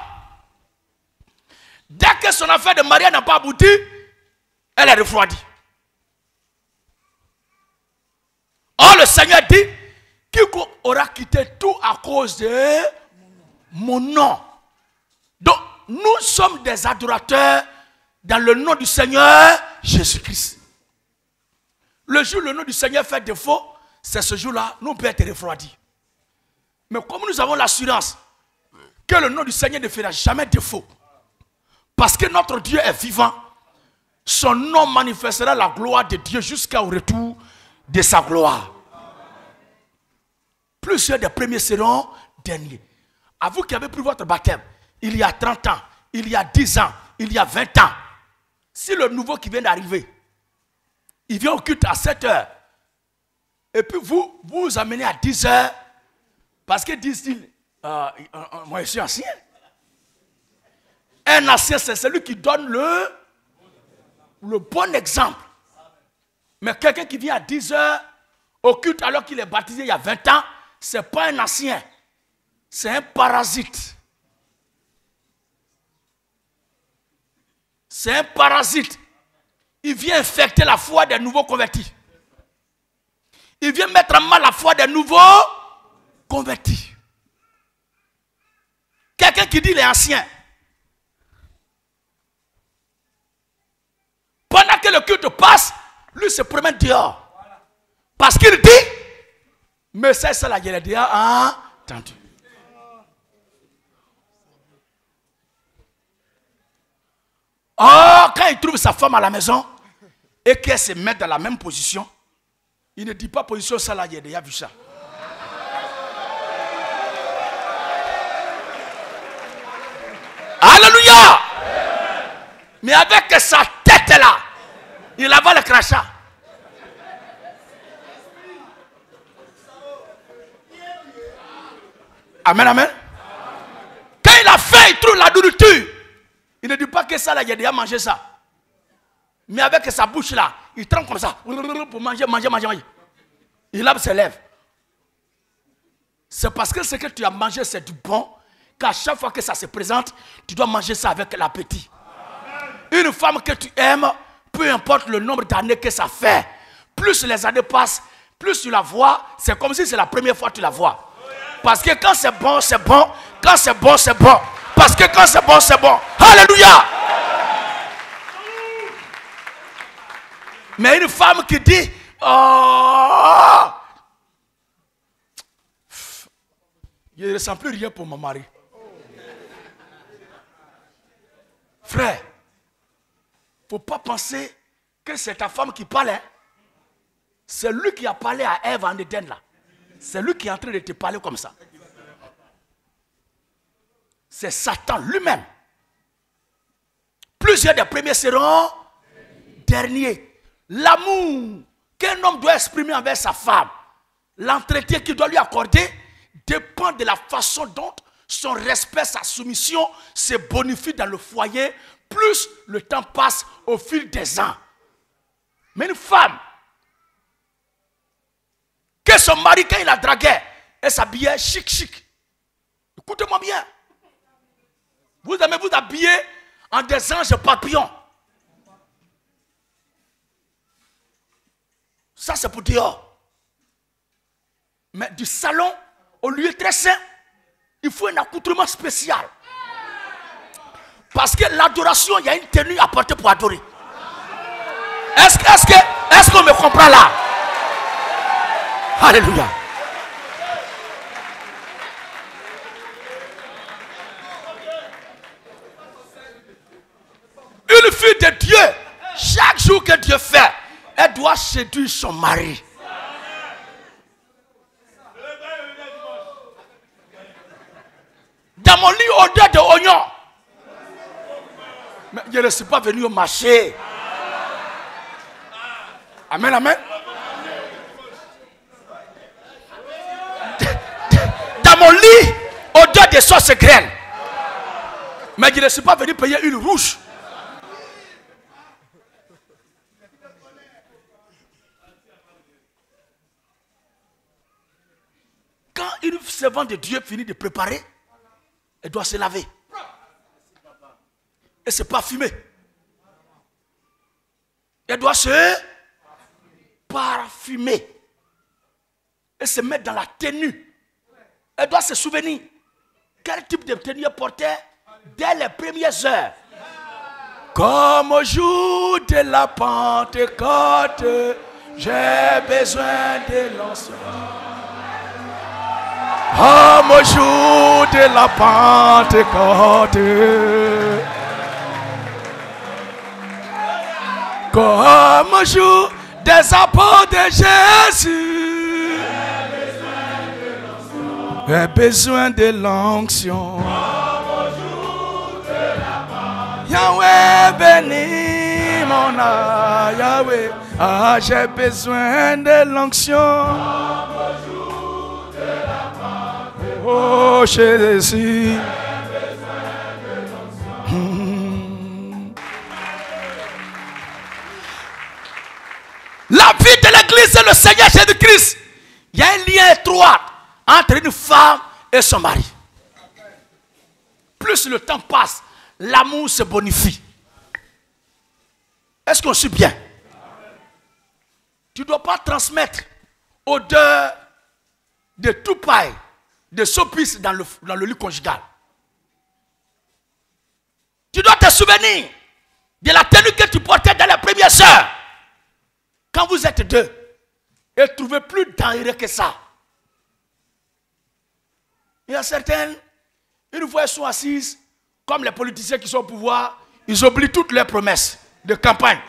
dès que son affaire de mariage n'a pas abouti, elle est refroidie. Or, le Seigneur dit, quiconque aura quitté tout à cause de mon nom. Donc, nous sommes des adorateurs dans le nom du Seigneur Jésus-Christ. Le jour où le nom du Seigneur fait défaut, c'est ce jour-là, nous pouvons être refroidis. Mais comme nous avons l'assurance que le nom du Seigneur ne fera jamais défaut, parce que notre Dieu est vivant, son nom manifestera la gloire de Dieu jusqu'au retour de sa gloire. Plusieurs des premiers seront derniers. À vous qui avez pris votre baptême, il y a 30 ans, il y a 10 ans, il y a 20 ans, si le nouveau qui vient d'arriver, il vient au culte à 7 heures, et puis vous amenez à 10 heures, parce que disent-ils, moi je suis ancien. Un ancien, c'est celui qui donne le bon exemple. Mais quelqu'un qui vient à 10 heures au culte alors qu'il est baptisé il y a 20 ans, ce n'est pas un ancien, c'est un parasite. C'est un parasite. Il vient infecter la foi des nouveaux convertis. Il vient mettre en mal la foi des nouveaux convertis. Quelqu'un qui dit il est ancien. Pendant que le culte passe, lui se promène dehors. Parce qu'il dit, mais c'est ça là, il est dehors, entendu. Oh, quand il trouve sa femme à la maison et qu'elle se met dans la même position, il ne dit pas position ça là, il a déjà vu ça. Alléluia! Mais avec sa tête là, il avale le crachat. Amen, amen. Quand il a faim, il trouve la nourriture. Il ne dit pas que ça là, il a déjà mangé ça. Mais avec sa bouche là, il trempe comme ça pour manger. Il lave ses lèvres. C'est parce que ce que tu as mangé, c'est du bon, qu'à chaque fois que ça se présente, tu dois manger ça avec l'appétit. Une femme que tu aimes, peu importe le nombre d'années que ça fait, plus les années passent, plus tu la vois, c'est comme si c'est la première fois que tu la vois. Parce que quand c'est bon, c'est bon. Quand c'est bon, c'est bon. Parce que quand c'est bon, c'est bon. Alléluia. Mais une femme qui dit, oh, Je ne ressens plus rien pour mon mari. Frère, il ne faut pas penser que c'est ta femme qui parle. Hein? C'est lui qui a parlé à Ève en Éden là. C'est lui qui est en train de te parler comme ça. C'est Satan lui-même. Plusieurs des premiers seront derniers. L'amour qu'un homme doit exprimer envers sa femme, l'entretien qu'il doit lui accorder, dépend de la façon dont son respect, sa soumission se bonifie dans le foyer, plus le temps passe au fil des ans. Mais une femme, que son mari, quand il la draguait, elle s'habillait chic. Écoutez-moi bien. Vous aimez vous habiller en des anges papillons. Ça, c'est pour dehors. Mais du salon, au lieu très sain, il faut un accoutrement spécial. Parce que l'adoration, il y a une tenue à porter pour adorer. Est-ce qu'on me comprend là? Alléluia. Une fille de Dieu, chaque jour que Dieu fait, elle doit séduire son mari. Dans mon lit, odeur de oignon. Mais je ne suis pas venu au marché. Amen, amen. Dans mon lit, odeur de sauce graine. Mais je ne suis pas venu payer une rouge. Quand une servante de Dieu finit de préparer, elle doit se laver. Et se parfumer. Elle doit se parfumer. Et se mettre dans la tenue. Elle doit se souvenir. Quel type de tenue elle portait dès les premières heures. Comme au jour de la Pentecôte, j'ai besoin de l'onction. Comme au jour de la Pentecôte, comme au jour des apôtres de Jésus, j'ai besoin de l'onction. Yahweh bénis mon âme, Yahweh, ah, j'ai besoin de l'onction. Oh Jésus. La vie de l'église, c'est le Seigneur Jésus-Christ. Il y a un lien étroit entre une femme et son mari. Plus le temps passe, l'amour se bonifie. Est-ce qu'on suit bien? Tu ne dois pas transmettre odeur de tout paille, de sopice dans le lit conjugal. Tu dois te souvenir de la tenue que tu portais dans les premières heures. Quand vous êtes deux, et trouvez plus dangereux que ça. Il y a certaines, une fois elles sont assises, comme les politiciens qui sont au pouvoir, ils oublient toutes leurs promesses de campagne.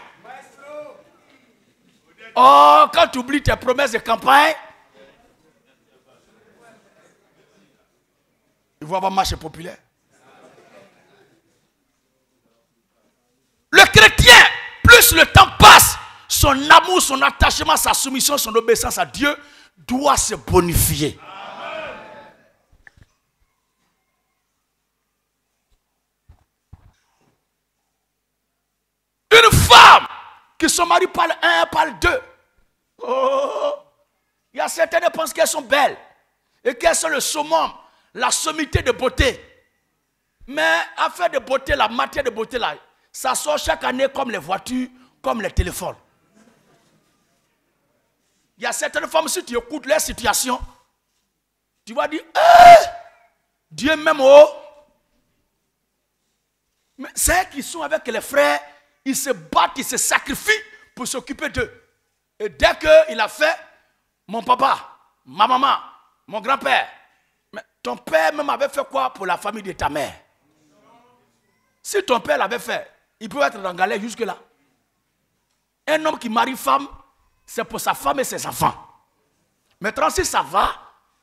Oh, quand tu oublies tes promesses de campagne, ils vont avoir marché populaire. Le chrétien, plus le temps passe, son amour, son attachement, sa soumission, son obéissance à Dieu doit se bonifier. Une femme que son mari parle un, parle deux. Oh, il y a certaines qui pensent qu'elles sont belles et qu'elles sont le summum, la sommité de beauté. Mais affaire de beauté, la matière de beauté là, ça sort chaque année comme les voitures, comme les téléphones. Il y a certaines femmes, si tu écoutes leur situation, tu vas dire, Dieu m'aime, oh. Mais c'est qu'ils sont avec les frères, ils se battent, ils se sacrifient pour s'occuper d'eux. Et dès qu'il a fait, mon papa, ma maman, mon grand-père, mais Ton père même avait fait quoi pour la famille de ta mère? Si ton père l'avait fait, il peut être dans galère jusque-là. Un homme qui marie femme, c'est pour sa femme et ses enfants. Maintenant, si ça va,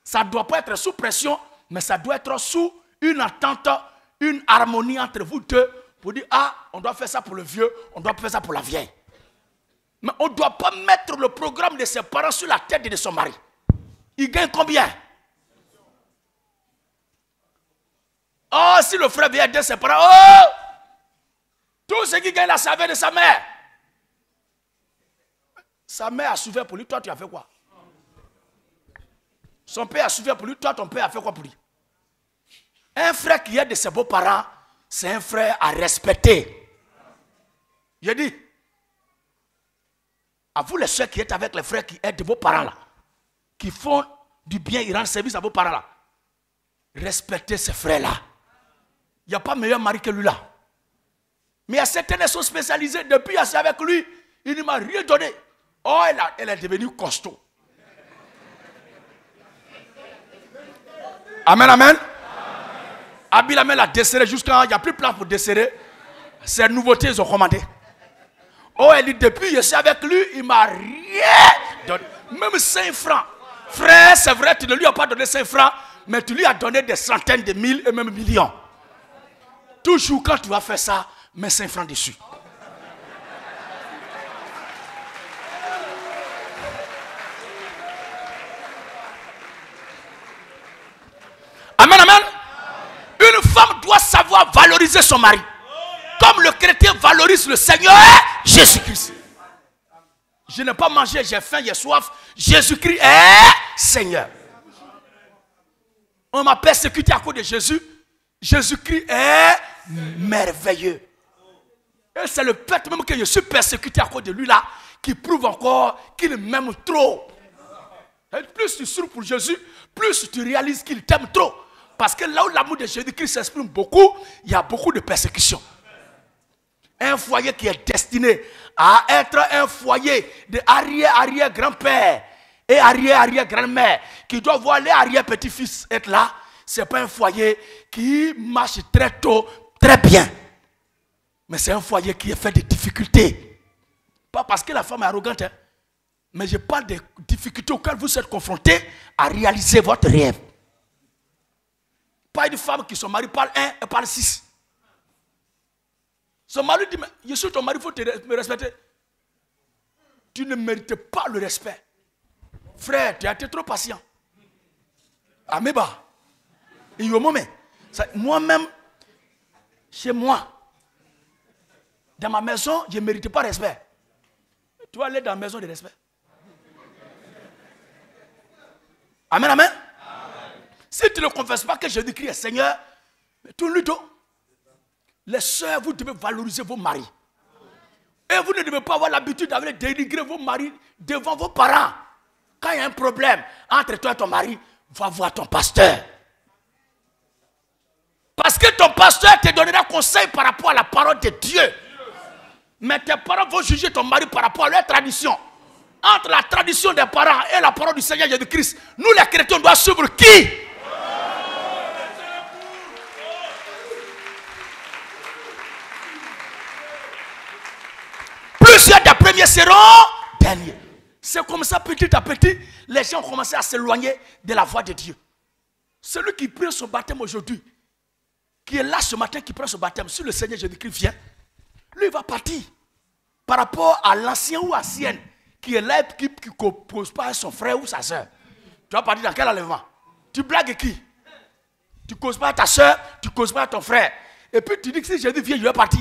ça ne doit pas être sous pression, mais ça doit être sous une entente, une harmonie entre vous deux pour dire, ah, on doit faire ça pour le vieux, on doit faire ça pour la vieille. Mais on ne doit pas mettre le programme de ses parents sur la tête de son mari. Il gagne combien? Oh, si le frère vient aider ses parents, oh! Tout ce qui gagne la saveur de sa mère. Sa mère a souffert pour lui, toi tu as fait quoi? Son père a souffert pour lui, toi ton père a fait quoi pour lui? Un frère qui aide de ses beaux-parents, c'est un frère à respecter. J'ai dit, à vous les soeurs qui êtes avec les frères qui aident vos parents là, qui font du bien, ils rendent service à vos parents là, respectez ces frères là. Il n'y a pas meilleur mari que lui là. Mais il y a certaines sont spécialisées, depuis assez avec lui, il ne m'a rien donné. Oh, elle est devenue costaud. Amen, amen. Abilamel a desserré jusqu'à, il n'y a plus de place pour desserrer. Ces nouveautés, ils ont commandé. Oh, elle dit, depuis je suis avec lui, il ne m'a rien donné. Même 5 francs. Frère, c'est vrai, tu ne lui as pas donné 5 francs, mais tu lui as donné des centaines de mille et même millions. Toujours quand tu vas faire ça, mets 5 francs dessus. Amen, amen. Une femme doit savoir valoriser son mari. Comme le chrétien valorise le Seigneur Jésus-Christ. Je n'ai pas mangé, j'ai faim, j'ai soif. Jésus-Christ est Seigneur. On m'a persécuté à cause de Jésus. Jésus-Christ est merveilleux. Et c'est le fait même que je suis persécuté à cause de lui là, qui prouve encore qu'il m'aime trop. Et plus tu souffres pour Jésus, plus tu réalises qu'il t'aime trop. Parce que là où l'amour de Jésus-Christ s'exprime beaucoup, il y a beaucoup de persécutions. Un foyer qui est destiné à être un foyer de arrière-arrière-grand-père et arrière-arrière-grand-mère, qui doit voir les arrière-petits-fils être là, ce n'est pas un foyer qui marche très tôt, très bien. Mais c'est un foyer qui est fait de difficultés. Pas parce que la femme est arrogante, hein, mais je parle des difficultés auxquelles vous êtes confrontés à réaliser votre rêve. Pas une femme qui son mari parle 1 et parle 6. Son mari dit, mais je suis ton mari, il faut me respecter. Tu ne mérites pas le respect. Frère, tu as été trop patient. Améba. Et au moment, moi-même, chez moi, dans ma maison, je ne mérite pas respect. Tu vas aller dans la maison de respect. Amen, amen. Si tu ne confesses pas que Jésus-Christ est Seigneur, tourne-lui dos. Les sœurs, vous devez valoriser vos maris. Et vous ne devez pas avoir l'habitude d'aller dénigrer vos maris devant vos parents. Quand il y a un problème entre toi et ton mari, va voir ton pasteur. Parce que ton pasteur te donnera conseil par rapport à la parole de Dieu. Mais tes parents vont juger ton mari par rapport à leur tradition. Entre la tradition des parents et la parole du Seigneur Jésus-Christ, nous les chrétiens, on doit suivre qui? Plusieurs des premiers seront derniers. C'est comme ça, petit à petit, les gens ont commencé à s'éloigner de la voie de Dieu. Celui qui prend son baptême aujourd'hui, qui est là ce matin, qui prend son baptême, si le Seigneur Jésus-Christ vient, lui il va partir. Par rapport à l'ancien ou ancienne, qui est là, qui ne compose pas à son frère ou sa soeur. Tu vas partir dans quel enlèvement? Tu blagues qui? Tu ne causes pas à ta soeur, tu ne causes pas à ton frère. Et puis tu dis que si Jésus vient, je vais partir.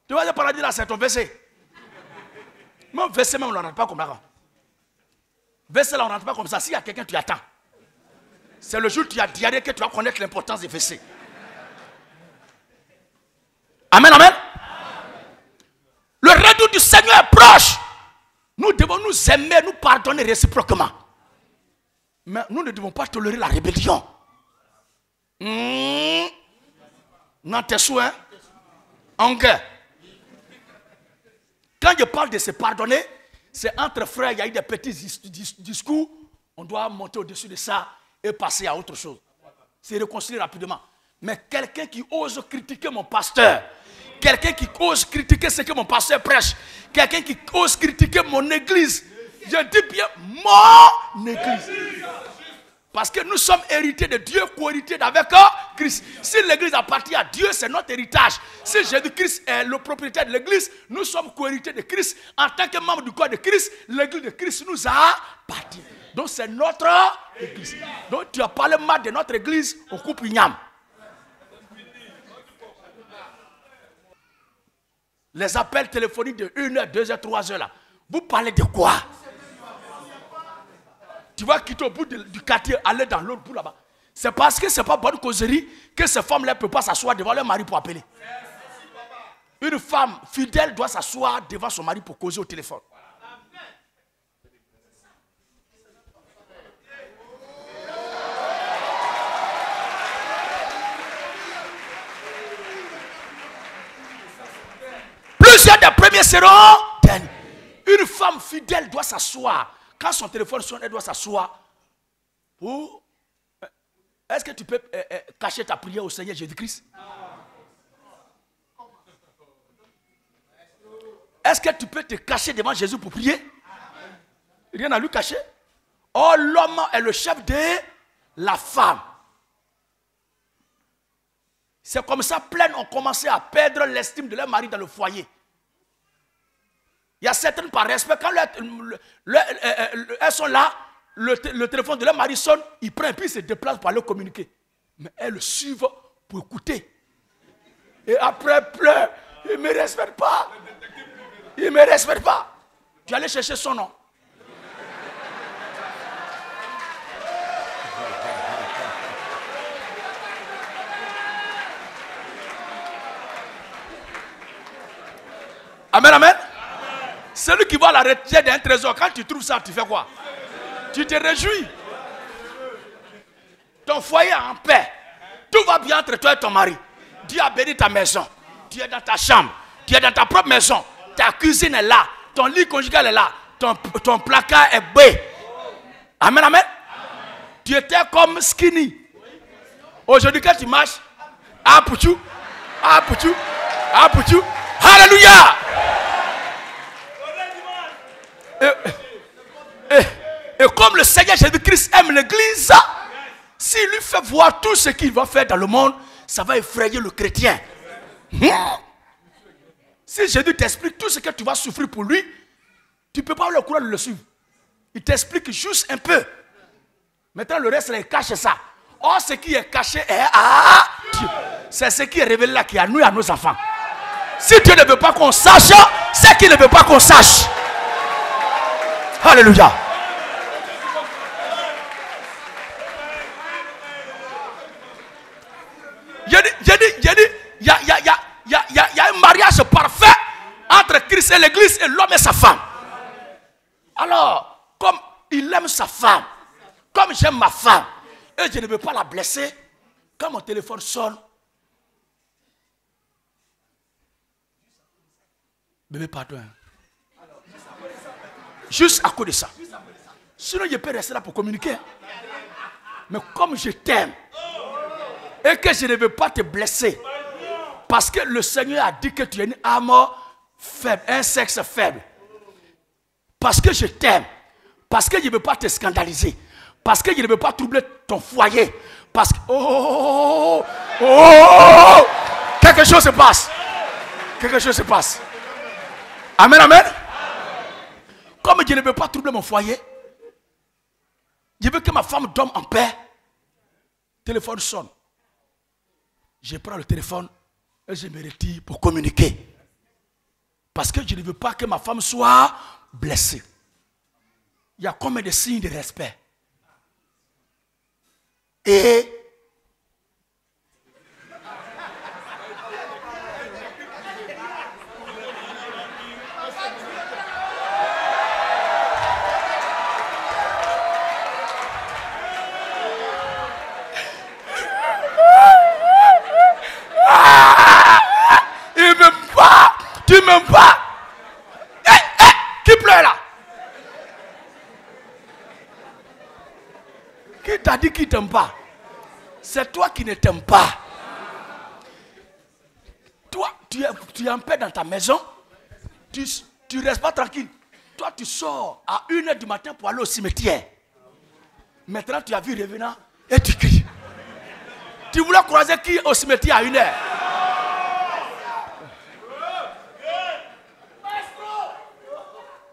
Tu vas pas dire là, c'est ton verset. Même verset, même, on ne rentre pas comme ça. Verset là, on ne rentre pas comme ça. S'il y a quelqu'un, tu attends. C'est le jour où tu as diarrhée que tu vas connaître l'importance des versets. Amen, amen. Le retour du Seigneur est proche. Nous devons nous aimer, nous pardonner réciproquement. Mais nous ne devons pas tolérer la rébellion. Non, tes souhaits, en guerre. Quand je parle de se pardonner, c'est entre frères, il y a eu des petits discours. On doit monter au-dessus de ça et passer à autre chose. Se réconcilier rapidement. Mais quelqu'un qui ose critiquer mon pasteur, quelqu'un qui ose critiquer ce que mon pasteur prêche, quelqu'un qui ose critiquer mon église, je dis bien mon église. Parce que nous sommes hérités de Dieu, co-hérités avec Christ. Si l'église appartient à Dieu, c'est notre héritage. Si Jésus-Christ est le propriétaire de l'église, nous sommes co-hérités de Christ. En tant que membre du corps de Christ, l'église de Christ nous appartient. Donc c'est notre église. Donc tu as parlé mal de notre église, on coupe Ignam. Les appels téléphoniques de 1h, 2h, 3h là. Vous parlez de quoi? Tu vas quitter au bout du quartier, aller dans l'autre bout là-bas. C'est parce que ce n'est pas bonne causerie que ces femmes-là ne peuvent pas s'asseoir devant leur mari pour appeler. Une femme fidèle doit s'asseoir devant son mari pour causer au téléphone. Plusieurs des premiers seront derniers. Une femme fidèle doit s'asseoir. Quand son téléphone sonne, elle doit s'asseoir. Est-ce que tu peux cacher ta prière au Seigneur Jésus-Christ? Est-ce que tu peux te cacher devant Jésus pour prier? Rien à lui cacher. Oh, l'homme est le chef de la femme. C'est comme ça, plein ont commencé à perdre l'estime de leur mari dans le foyer. Il y a certaines par respect, quand elles sont là, le téléphone de leur mari sonne, ils prennent puis ils se déplacent pour aller communiquer. Mais elles le suivent pour écouter. Et après, pleure. Il ne me respecte pas. Il ne me respecte pas. Tu es allé chercher son nom. Amen, amen. Celui qui va à la retraite d'un trésor, quand tu trouves ça, tu fais quoi? Tu te réjouis. Ton foyer est en paix. Tout va bien entre toi et ton mari. Dieu a béni ta maison. Tu es dans ta chambre. Tu es dans ta propre maison. Ta cuisine est là. Ton lit conjugal est là. Ton placard est beau. Amen, amen. Tu étais comme skinny. Aujourd'hui, quand tu marches, apouchou, apouchou, apouchou. Alléluia. Et comme le Seigneur Jésus-Christ aime l'église, s'il lui fait voir tout ce qu'il va faire dans le monde, ça va effrayer le chrétien. Si Jésus t'explique tout ce que tu vas souffrir pour lui, tu ne peux pas avoir le courage de le suivre. Il t'explique juste un peu. Maintenant, le reste, il cache ça. Or, ce qui est caché est à Dieu. C'est ce qui est révélé là qui a nous et à nos enfants. Si Dieu ne veut pas qu'on sache, c'est qu'il ne veut pas qu'on sache. Alléluia. J'ai dit, il y a un mariage parfait entre Christ et l'église et l'homme et sa femme. Alors, comme il aime sa femme, comme j'aime ma femme, et je ne veux pas la blesser, quand mon téléphone sonne, bébé, pardon. Juste à cause de ça. Sinon, je peux rester là pour communiquer. Mais comme je t'aime et que je ne veux pas te blesser, parce que le Seigneur a dit que tu es une âme faible, un sexe faible. Parce que je t'aime, parce que je ne veux pas te scandaliser, parce que je ne veux pas troubler ton foyer, parce que quelque chose se passe. Quelque chose se passe. Amen, amen. Comme je ne veux pas troubler mon foyer, je veux que ma femme dorme en paix. Téléphone sonne. Je prends le téléphone et je me retire pour communiquer. Parce que je ne veux pas que ma femme soit blessée. Il y a combien de signes de respect? Et tu m'aimes pas. Qui pleure là? Qui t'a dit qu'il ne t'aime pas? C'est toi qui ne t'aimes pas. Toi, tu es en paix dans ta maison. Tu ne restes pas tranquille. Toi, tu sors à 1h du matin pour aller au cimetière. Maintenant, tu as vu revenant et tu cries. Tu voulais croiser qui au cimetière à 1h?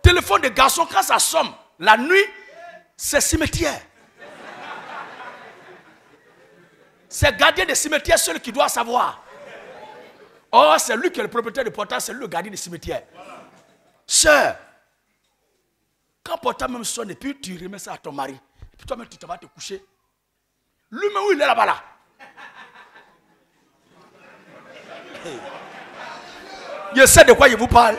Téléphone de garçon, quand ça sonne, la nuit, c'est cimetière. C'est gardien de cimetière seul qui doit savoir. Oh, c'est lui qui est le propriétaire du portable, c'est lui le gardien du cimetière. Sœur, quand le portable même sonne et puis tu remets ça à ton mari, et puis toi-même tu te vas te coucher, lui-même où il est là-bas là. Hey. Je sais de quoi je vous parle.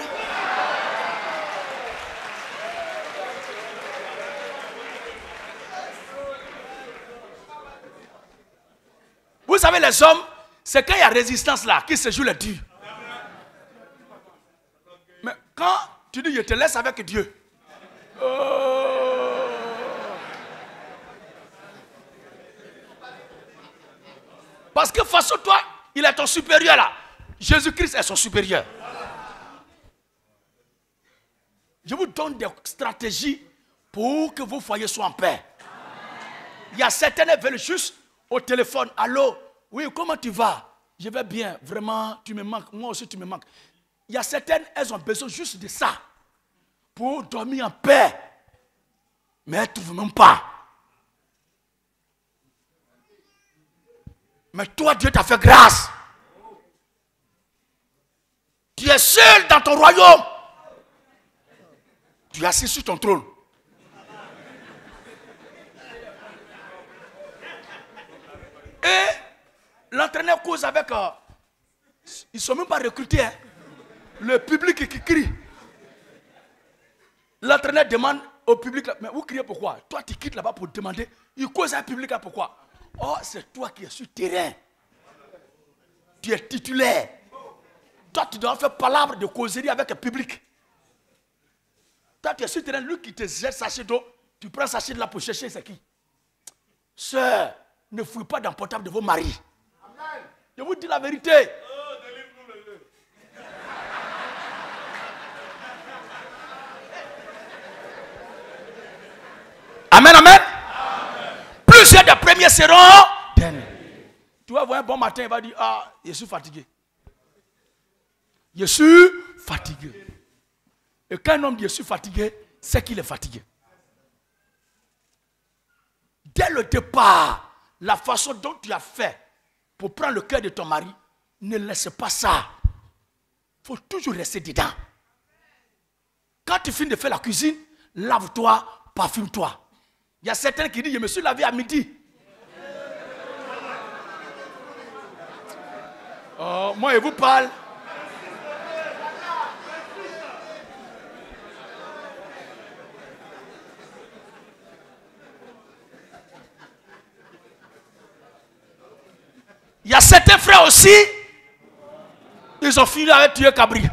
Vous savez, les hommes, c'est quand il y a résistance là qui se joue le dur. Mais quand tu dis je te laisse avec Dieu, parce que face à toi, il est ton supérieur là. Jésus-Christ est son supérieur. Je vous donne des stratégies pour que vos foyers soient en paix. Il y a certaines qui veulent juste au téléphone. Allô, oui, comment tu vas? Je vais bien, vraiment, tu me manques. Moi aussi, tu me manques. Il y a certaines, elles ont besoin juste de ça pour dormir en paix. Mais elles ne trouvent même pas. Mais toi, Dieu t'a fait grâce. Tu es seul dans ton royaume. Tu es assis sur ton trône. Et l'entraîneur cause avec... ils ne sont même pas recrutés. Hein. Le public qui crie. L'entraîneur demande au public, mais vous criez pourquoi? Toi, tu quittes là-bas pour demander. Il cause à un public là pourquoi? Oh, c'est toi qui es sur le terrain. Tu es titulaire. Toi, tu dois faire palabre de causerie avec le public. Toi, tu es sur le terrain, lui qui te jette sachet d'eau, tu prends sachet de là pour chercher, c'est qui? Sœur, ne fouillez pas dans le portable de vos maris. Amen. Je vous dis la vérité. Amen, amen. Plusieurs des premiers seront derniers. Tu vas voir un bon matin, il va dire, ah, je suis fatigué. Je suis fatigué. Et quand un homme dit je suis fatigué, c'est qu'il est fatigué. Dès le départ, la façon dont tu as fait pour prendre le cœur de ton mari, ne laisse pas ça. Il faut toujours rester dedans. Quand tu finis de faire la cuisine, lave-toi, parfume-toi. Il y a certains qui disent, je me suis lavé à midi. Oh, moi, je vous parle. Il y a certains frères aussi, ils ont fini avec tuer Cabri.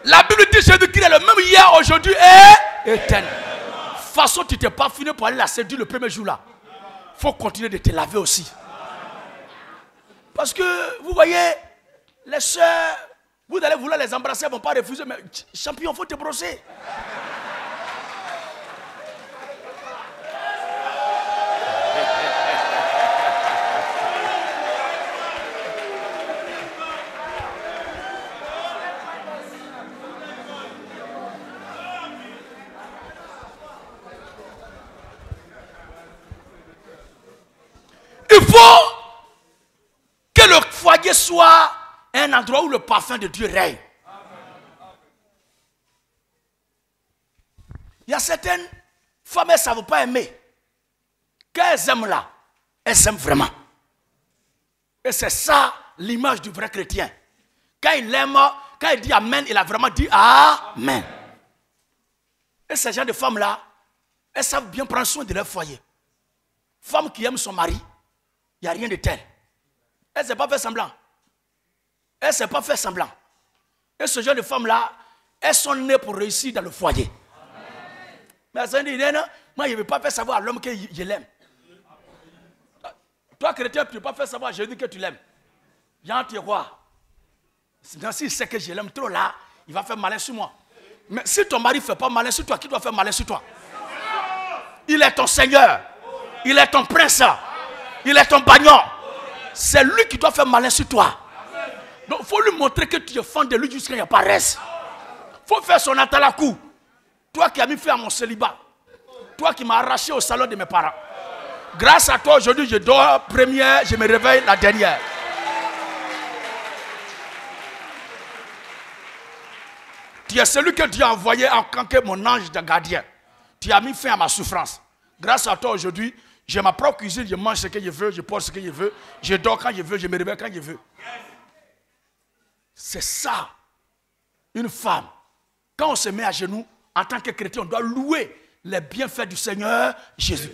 La Bible dit Jésus-Christ est le même hier, aujourd'hui et éternel. De toute façon, tu t'es pas fini pour aller la séduire le premier jour là. Il faut continuer de te laver aussi. Parce que, vous voyez, les soeurs, vous allez vouloir les embrasser, elles ne vont pas refuser, mais champion, il faut te brosser. Il faut que le foyer soit un endroit où le parfum de Dieu règne. Il y a certaines femmes, elles ne savent pas aimer. Quand elles aiment là, elles aiment vraiment. Et c'est ça l'image du vrai chrétien. Quand il aime, quand il dit Amen, il a vraiment dit Amen. Et ces gens de femmes-là, elles savent bien prendre soin de leur foyer. Femme qui aime son mari, il n'y a rien de tel. Elle ne sait pas faire semblant. Elle ne sait pas faire semblant. Et ce genre de femme-là, elles sont nées pour réussir dans le foyer. Mais ça dit, non, moi je ne veux pas faire savoir à l'homme que je l'aime. Toi, chrétien, tu ne veux pas faire savoir à Jésus que tu l'aimes. Jean, tu es quoi? S'il sait que je l'aime trop là, il va faire malin sur moi. Mais si ton mari ne fait pas malin sur toi, qui doit faire malin sur toi? Il est ton Seigneur. Il est ton prince. Il est ton bagnon. C'est lui qui doit faire malin sur toi. Donc il faut lui montrer que tu es fan de lui jusqu'à ce qu'il apparaisse. Il faut faire son atalakou. Toi qui as mis fin à mon célibat. Toi qui m'as arraché au salon de mes parents. Grâce à toi aujourd'hui je dors première, je me réveille la dernière. Tu es celui que Dieu a envoyé en tant que mon ange de gardien. Tu as mis fin à ma souffrance. Grâce à toi aujourd'hui, j'ai ma propre cuisine, je mange ce que je veux, je porte ce que je veux, je dors quand je veux, je me réveille quand je veux. C'est ça, une femme. Quand on se met à genoux, en tant que chrétien, on doit louer les bienfaits du Seigneur Jésus.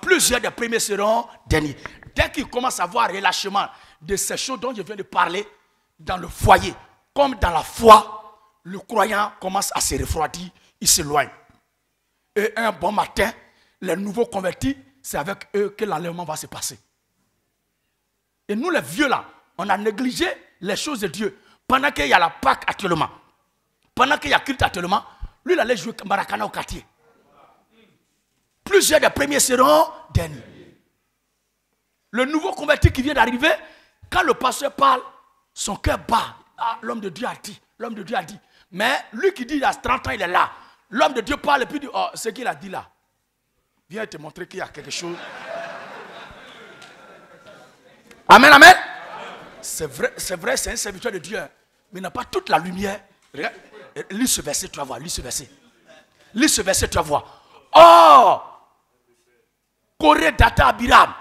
Plusieurs des premiers seront derniers. Dès qu'il commence à avoir relâchement de ces choses dont je viens de parler, dans le foyer, comme dans la foi, le croyant commence à se refroidir, il s'éloigne. Et un bon matin, les nouveaux convertis, c'est avec eux que l'enlèvement va se passer. Et nous les vieux là, on a négligé les choses de Dieu. Pendant qu'il y a la Pâque actuellement, pendant qu'il y a culte actuellement, lui il allait jouer Maracana au quartier. Plusieurs des premiers seront derniers. Le nouveau converti qui vient d'arriver, quand le pasteur parle, son cœur bat. Ah, l'homme de Dieu a dit, l'homme de Dieu a dit. Mais lui qui dit il a 30 ans, il est là. L'homme de Dieu parle et puis dit, oh, ce qu'il a dit là, viens te montrer qu'il y a quelque chose. Amen, amen. C'est vrai, c'est un serviteur de Dieu, mais il n'a pas toute la lumière. Regarde, lis ce verset, tu vas voir, lis ce verset. Lis ce verset, tu vas voir. Oh, Corée Data Abiram.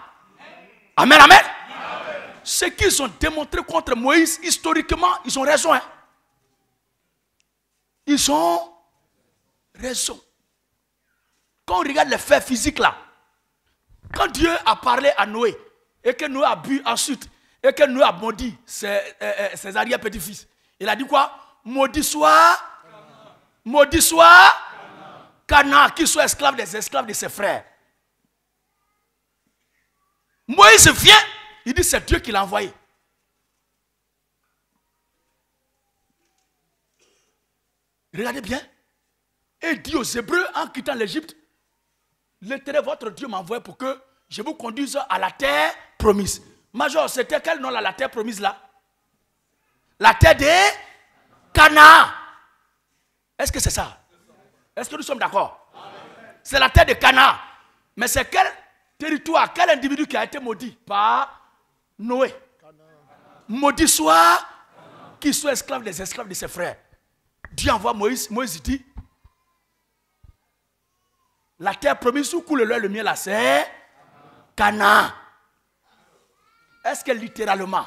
Amen, amen. Ce qu'ils ont démontré contre Moïse, historiquement, ils ont raison. Hein? Ils ont raison. Quand on regarde les faits physiques là, quand Dieu a parlé à Noé, et que Noé a bu ensuite, et que Noé a maudit ses arrière-petits-fils, il a dit quoi? Maudit soit Canaan, qui soit esclave des esclaves de ses frères. Moïse vient, il dit c'est Dieu qui l'a envoyé. Regardez bien. Et il dit aux Hébreux en quittant l'Égypte, l'Éternel votre Dieu m'a envoyé pour que je vous conduise à la terre promise. Major, c'était quel nom là, la terre promise là? La terre de Canaan. Est-ce que c'est ça? Est-ce que nous sommes d'accord? C'est la terre de Canaan. Mais c'est quel territoire, quel individu qui a été maudit par Noé? Maudit soit qui soit esclave des esclaves de ses frères. Dieu envoie Moïse. Moïse dit, la terre promise où coule le lait et le miel là, c'est Canaan. Est-ce que littéralement,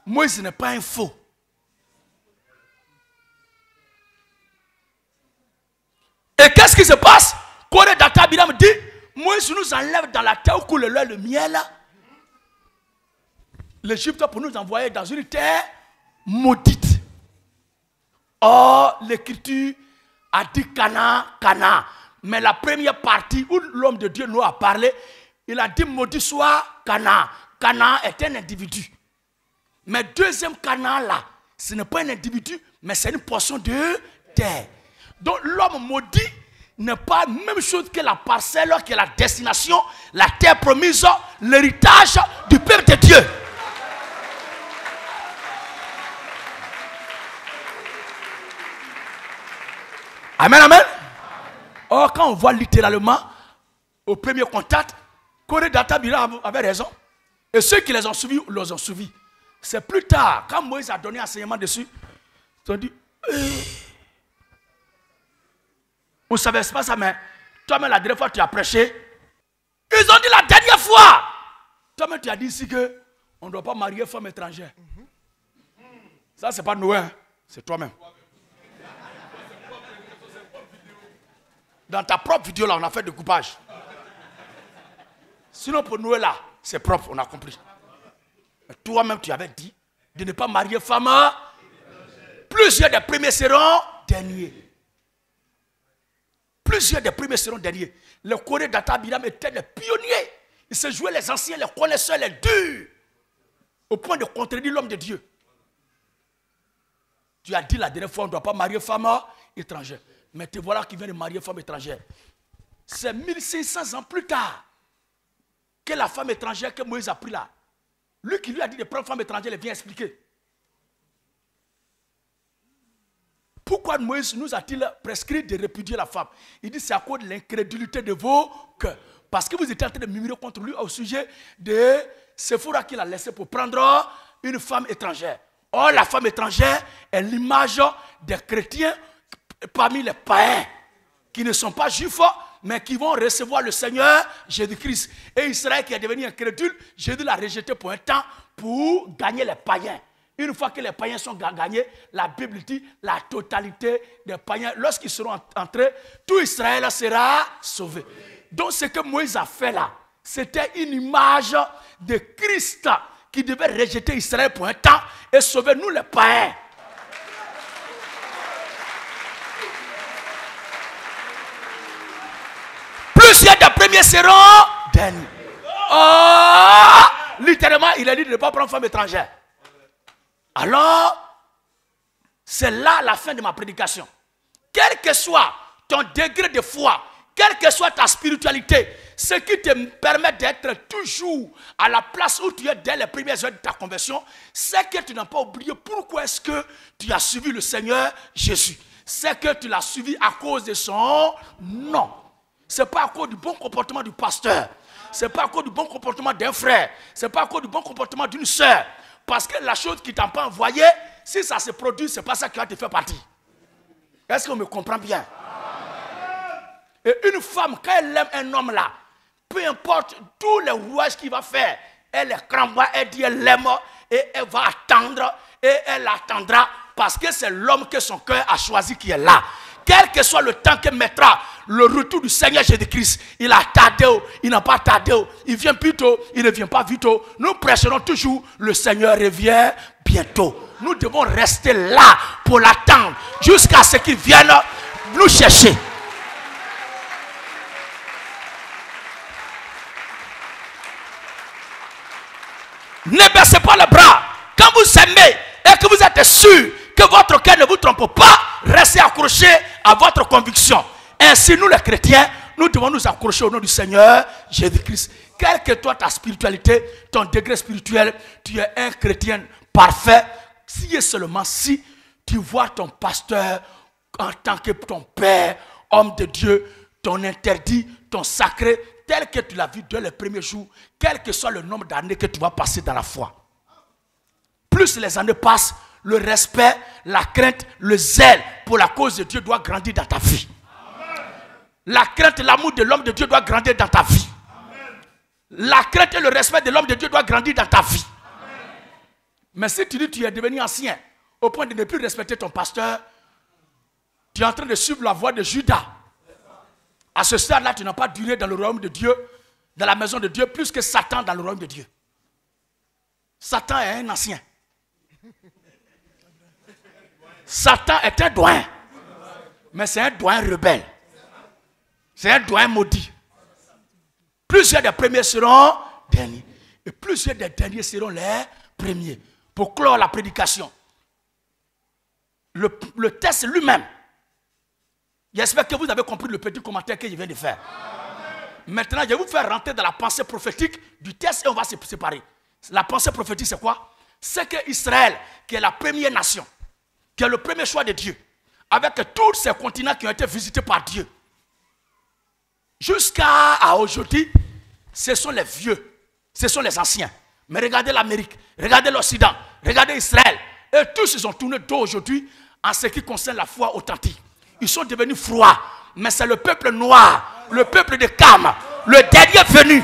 Moïse n'est pas un faux? Et qu'est-ce qui se passe? Corée Data Abiram dit, Moïse nous enlève dans la terre où coule le lait et le miel. L'Égypte pour nous envoyer dans une terre maudite. Or, l'Écriture a dit Canaan, Canaan. Mais la première partie où l'homme de Dieu nous a parlé, il a dit maudit soit Canaan. Canaan est un individu. Mais deuxième Canaan là, ce n'est pas un individu, mais c'est une portion de terre. Donc l'homme maudit n'est pas la même chose que la parcelle, que la destination, la terre promise, l'héritage du peuple de Dieu. Amen, amen. Or, quand on voit littéralement, au premier contact, Corée Data Abiram avait raison. Et ceux qui les ont suivis, les ont suivis. C'est plus tard, quand Moïse a donné enseignement dessus, ils ont dit, vous ne savez pas ça, mais toi-même, la dernière fois, tu as prêché. Ils ont dit la dernière fois. Toi-même, tu as dit ici qu'on ne doit pas marier femme étrangère. Ça, ce n'est pas Noé, hein? C'est toi-même. Dans ta propre vidéo, là, on a fait du coupage. Sinon, pour Noé, là, c'est propre, on a compris. Mais toi-même, tu avais dit de ne pas marier femme. Plusieurs des premiers seront derniers. Plusieurs des premiers seront derniers. Le Corée d'Atabiram était des pionniers. Ils se jouaient les anciens, les connaisseurs, les durs, au point de contredire l'homme de Dieu. Tu as dit la dernière fois, on ne doit pas marier femme étrangère. Mais te voilà qui vient de marier femme étrangère. C'est 1500 ans plus tard que la femme étrangère que Moïse a pris là. Lui qui lui a dit de prendre femme étrangère, il vient expliquer. Pourquoi Moïse nous a-t-il prescrit de répudier la femme? Il dit c'est à cause de l'incrédulité de vos cœurs. Parce que vous étiez en train de murmurer contre lui au sujet de Séphora qu'il a laissé pour prendre une femme étrangère. Or, la femme étrangère est l'image des chrétiens parmi les païens qui ne sont pas juifs, mais qui vont recevoir le Seigneur Jésus-Christ. Et Israël qui est devenu incrédule, Jésus l'a rejeté pour un temps pour gagner les païens. Une fois que les païens sont gagnés, la Bible dit la totalité des païens, lorsqu'ils seront entrés, tout Israël sera sauvé. Donc ce que Moïse a fait là, c'était une image de Christ qui devait rejeter Israël pour un temps et sauver nous les païens. Plusieurs des premiers seront derniers. Oh, littéralement, il a dit de ne pas prendre femme étrangère. Alors, c'est là la fin de ma prédication. Quel que soit ton degré de foi, quelle que soit ta spiritualité, ce qui te permet d'être toujours à la place où tu es dès les premières heures de ta conversion, c'est que tu n'as pas oublié pourquoi est-ce que tu as suivi le Seigneur Jésus. C'est que tu l'as suivi à cause de son nom. Ce n'est pas à cause du bon comportement du pasteur. Ce n'est pas à cause du bon comportement d'un frère. Ce n'est pas à cause du bon comportement d'une soeur. Parce que la chose qui t'a pas envoyé, si ça se produit, ce n'est pas ça qui va te faire partie. Est-ce qu'on me comprend bien? Et une femme, quand elle aime un homme là, peu importe tous les rouages qu'il va faire, elle est cramboie, elle dit elle l'aime et elle va attendre et elle attendra parce que c'est l'homme que son cœur a choisi qui est là. Quel que soit le temps que mettra le retour du Seigneur Jésus-Christ, il a tardé, il n'a pas tardé, il vient plus tôt, il ne vient pas vite. Nous prêcherons toujours, le Seigneur revient bientôt. Nous devons rester là pour l'attendre jusqu'à ce qu'il vienne nous chercher. Ne baissez pas les bras. Quand vous aimez et que vous êtes sûr que votre cœur ne vous trompe pas, restez accrochés à votre conviction. Ainsi, nous les chrétiens, nous devons nous accrocher au nom du Seigneur Jésus-Christ. Quelle que soit ta spiritualité, ton degré spirituel, tu es un chrétien parfait. Si et seulement si tu vois ton pasteur en tant que ton père, homme de Dieu, ton interdit, ton sacré, tel que tu l'as vu dès les premiers jours, quel que soit le nombre d'années que tu vas passer dans la foi. Plus les années passent, le respect, la crainte, le zèle pour la cause de Dieu doit grandir dans ta vie. Amen. La crainte et l'amour de l'homme de Dieu doit grandir dans ta vie. Amen. La crainte et le respect de l'homme de Dieu doit grandir dans ta vie. Amen. Mais si tu dis que tu es devenu ancien, au point de ne plus respecter ton pasteur, tu es en train de suivre la voie de Judas. À ce stade-là, tu n'as pas duré dans le royaume de Dieu, dans la maison de Dieu, plus que Satan dans le royaume de Dieu. Satan est un ancien. Satan est un doyen. Mais c'est un doyen rebelle. C'est un doyen maudit. Plusieurs des premiers seront derniers. Et plusieurs des derniers seront les premiers. Pour clore la prédication. Le texte lui-même. J'espère que vous avez compris le petit commentaire que je viens de faire. Maintenant, je vais vous faire rentrer dans la pensée prophétique du texte et on va se séparer. La pensée prophétique, c'est quoi? C'est que Israël, qui est la première nation, qui est le premier choix de Dieu, avec tous ces continents qui ont été visités par Dieu, jusqu'à aujourd'hui, ce sont les vieux, ce sont les anciens. Mais regardez l'Amérique, regardez l'Occident, regardez Israël, et tous ils ont tourné dos aujourd'hui en ce qui concerne la foi authentique. Ils sont devenus froids, mais c'est le peuple noir, le peuple de Cam, le dernier venu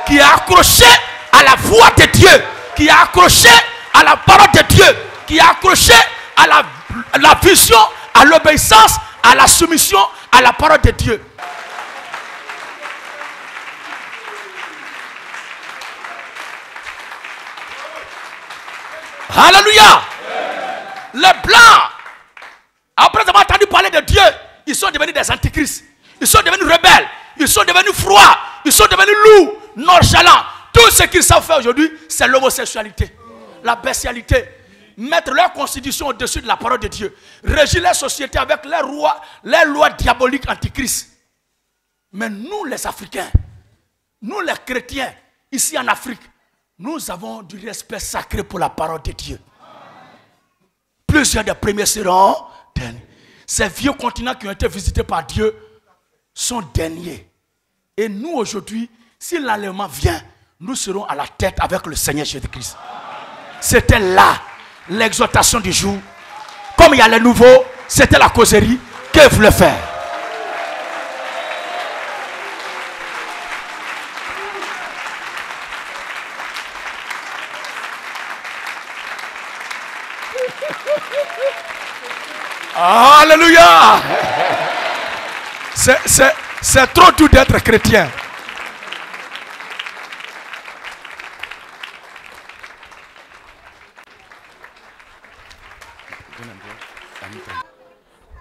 qui est accroché à la voix de Dieu, qui est accroché à la parole de Dieu, qui est accroché à la vision, à l'obéissance, à la soumission, à la parole de Dieu. Alléluia. Les blancs sont devenus des antichrists. Ils sont devenus rebelles. Ils sont devenus froids. Ils sont devenus lourds, nonchalants. Tout ce qu'ils savent faire aujourd'hui, c'est l'homosexualité, la bestialité. Mettre leur constitution au-dessus de la parole de Dieu. Régir la société avec les lois diaboliques antichrists. Mais nous, les Africains, nous, les chrétiens, ici en Afrique, nous avons du respect sacré pour la parole de Dieu. Plusieurs des premiers seront derniers. Ces vieux continents qui ont été visités par Dieu sont derniers. Et nous, aujourd'hui, si l'enlèvement vient, nous serons à la tête avec le Seigneur Jésus-Christ. C'était là l'exhortation du jour. Comme il y a les nouveaux, c'était la causerie que voulait faire. Alléluia. C'est trop doux d'être chrétien.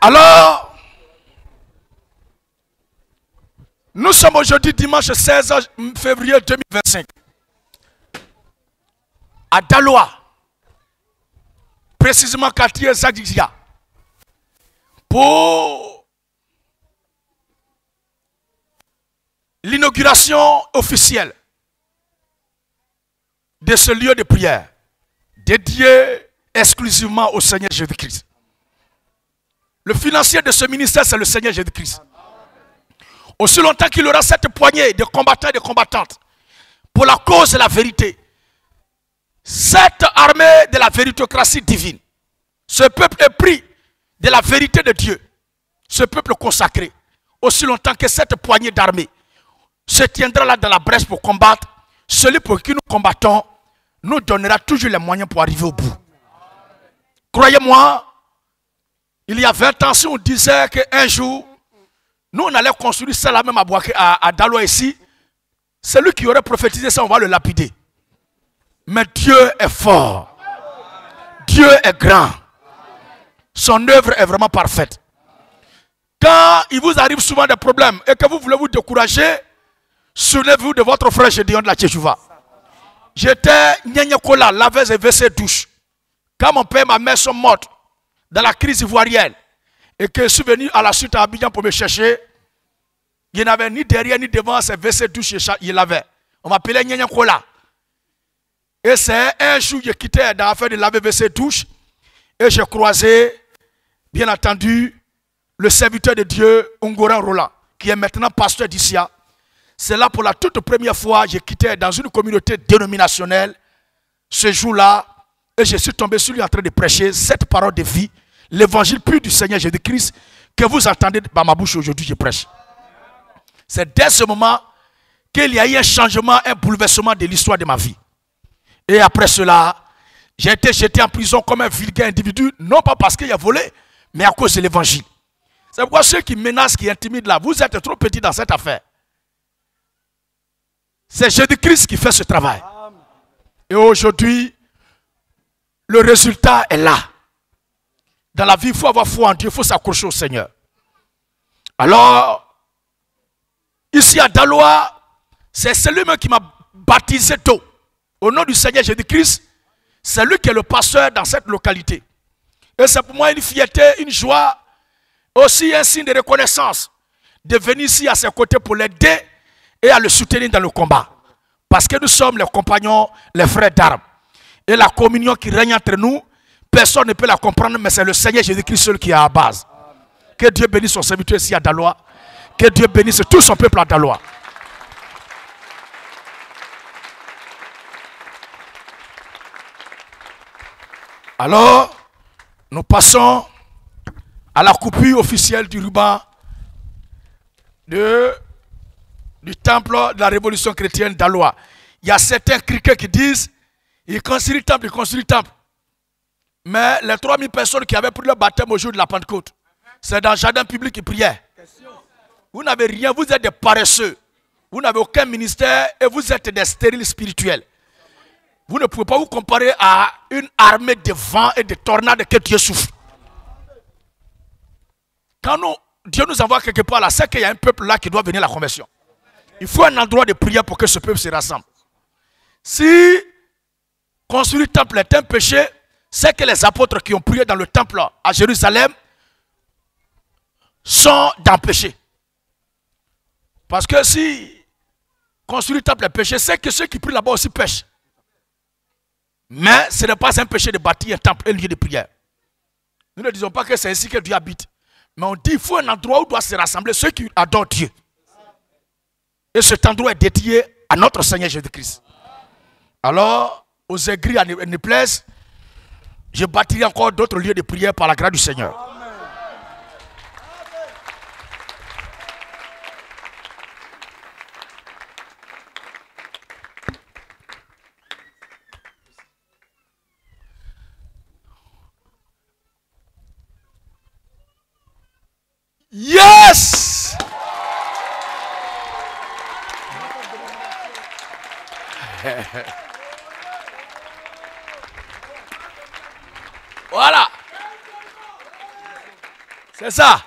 Alors, nous sommes aujourd'hui dimanche 16 février 2025 à Daloa, précisément quartier Zagizia, pour l'inauguration officielle de ce lieu de prière dédié exclusivement au Seigneur Jésus-Christ. Le financier de ce ministère, c'est le Seigneur Jésus-Christ. Aussi longtemps qu'il aura cette poignée de combattants et de combattantes pour la cause de la vérité, cette armée de la véritocratie divine, ce peuple épris de la vérité de Dieu, ce peuple consacré, aussi longtemps que cette poignée d'armée se tiendra là dans la brèche pour combattre, celui pour qui nous combattons nous donnera toujours les moyens pour arriver au bout. Croyez-moi, il y a 20 ans, si on disait qu'un jour, nous on allait construire ça là même à Daloa ici, celui qui aurait prophétisé ça, on va le lapider. Mais Dieu est fort. Dieu est grand. Son œuvre est vraiment parfaite. Quand il vous arrive souvent des problèmes et que vous voulez vous décourager, souvenez-vous de votre frère Gédéon de la Tchéchouva. J'étais Nyanyakola, laveuse et WC douche. Quand mon père et ma mère sont mortes dans la crise ivoirienne et que je suis venu à la suite à Abidjan pour me chercher, il n'y avait ni derrière ni devant ces WC douche, il avait. On m'appelait Nyanyakola. Et c'est un jour que j'ai quitté dans l'affaire de laver WC douche et j'ai croisé, bien entendu, le serviteur de Dieu, Ungoran Roland, qui est maintenant pasteur d'ici. C'est là pour la toute première fois, j'ai quitté dans une communauté dénominationnelle ce jour-là et je suis tombé sur lui en train de prêcher cette parole de vie, l'évangile pur du Seigneur Jésus-Christ que vous entendez dans ma bouche aujourd'hui, je prêche. C'est dès ce moment qu'il y a eu un changement, un bouleversement de l'histoire de ma vie. Et après cela, j'ai été jeté en prison comme un vulgaire individu, non pas parce qu'il a volé, mais à cause de l'évangile. C'est pourquoi ceux qui menacent, qui intimident là, vous êtes trop petits dans cette affaire. C'est Jésus-Christ qui fait ce travail. Et aujourd'hui, le résultat est là. Dans la vie, il faut avoir foi en Dieu, il faut s'accrocher au Seigneur. Alors, ici à Daloa, c'est celui-même qui m'a baptisé tôt. Au nom du Seigneur Jésus-Christ, c'est lui qui est le pasteur dans cette localité. Et c'est pour moi une fierté, une joie, aussi un signe de reconnaissance de venir ici à ses côtés pour l'aider et à le soutenir dans le combat. Parce que nous sommes les compagnons, les frères d'armes. Et la communion qui règne entre nous, personne ne peut la comprendre, mais c'est le Seigneur Jésus-Christ seul qui est à la base. Que Dieu bénisse son serviteur ici à Daloa. Que Dieu bénisse tout son peuple à Daloa. Alors, nous passons à la coupure officielle du ruban du temple de la révolution chrétienne d'Aloa. Il y a certains criquets qui disent, ils construisent le temple, Mais les 3000 personnes qui avaient pris le baptême au jour de la Pentecôte, c'est dans le jardin public qu'ils priaient. Vous n'avez rien, vous êtes des paresseux. Vous n'avez aucun ministère et vous êtes des stériles spirituels. Vous ne pouvez pas vous comparer à une armée de vents et de tornades que Dieu souffle. Quand Dieu nous envoie quelque part là, c'est qu'il y a un peuple là qui doit venir à la conversion. Il faut un endroit de prière pour que ce peuple se rassemble. Si construire le temple est un péché, c'est que les apôtres qui ont prié dans le temple à Jérusalem sont dans le péché. Parce que si construire le temple est péché, c'est que ceux qui prient là-bas aussi pêchent. Mais ce n'est pas un péché de bâtir un temple, un lieu de prière. Nous ne disons pas que c'est ici que Dieu habite. Mais on dit qu'il faut un endroit où doivent se rassembler ceux qui adorent Dieu. Et cet endroit est dédié à notre Seigneur Jésus-Christ. Alors, aux aigris à Néplaise, je bâtirai encore d'autres lieux de prière par la grâce du Seigneur. Yes! Voilà. C'est ça.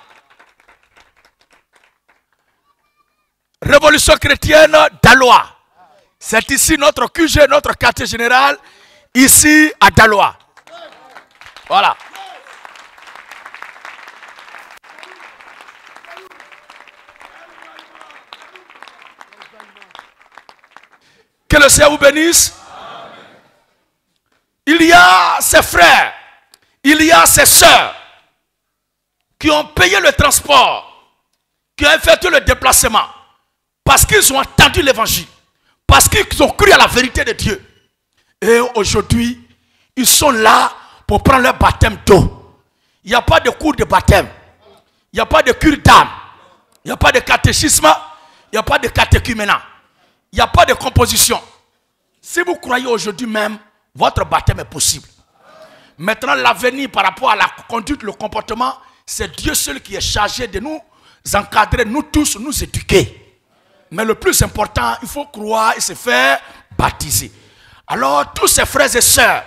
Révolution chrétienne d'Alois. C'est ici notre QG, notre quartier général, ici à Dalois. Voilà. Que le Seigneur vous bénisse. Amen. Il y a ses frères, il y a ses sœurs qui ont payé le transport, qui ont effectué le déplacement, parce qu'ils ont entendu l'évangile, parce qu'ils ont cru à la vérité de Dieu. Et aujourd'hui, ils sont là pour prendre leur baptême d'eau. Il n'y a pas de cours de baptême, il n'y a pas de cure d'âme, il n'y a pas de catéchisme, il n'y a pas de catéchuménat. Il n'y a pas de composition. Si vous croyez aujourd'hui même, votre baptême est possible. Maintenant, l'avenir par rapport à la conduite, le comportement, c'est Dieu seul qui est chargé de nous encadrer, nous tous, nous éduquer. Mais le plus important, il faut croire et se faire baptiser. Alors, tous ces frères et sœurs,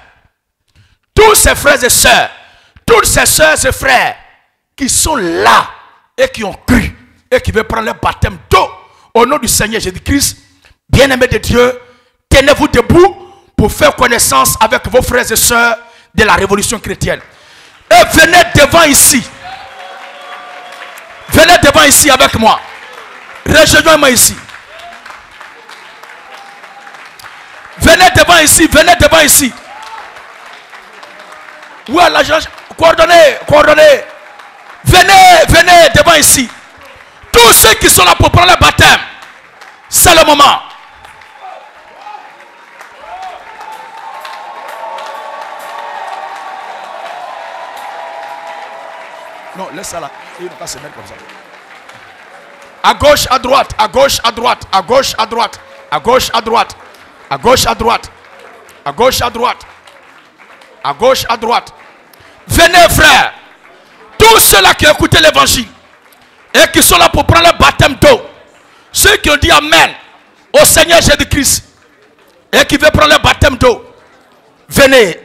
toutes ces sœurs et frères qui sont là et qui ont cru et qui veulent prendre leur baptême d'eau au nom du Seigneur Jésus-Christ, bien-aimés de Dieu, tenez-vous debout pour faire connaissance avec vos frères et sœurs de la révolution chrétienne. Et venez devant ici. Venez devant ici avec moi. Rejoignez-moi ici. Venez devant ici, venez devant ici. Où est l'agent? Coordonnez. Venez devant ici. Tous ceux qui sont là pour prendre le baptême, c'est le moment. Non, laisse ça là. Il ne va pas se mettre comme ça. À gauche, à droite, à gauche, à droite, à gauche, à droite, à gauche, à droite, à gauche, à droite, à gauche, à droite, à gauche, à droite. Venez, frères. Tous ceux-là qui ont écouté l'évangile et qui sont là pour prendre le baptême d'eau. Ceux qui ont dit Amen au Seigneur Jésus-Christ et qui veulent prendre le baptême d'eau. Venez.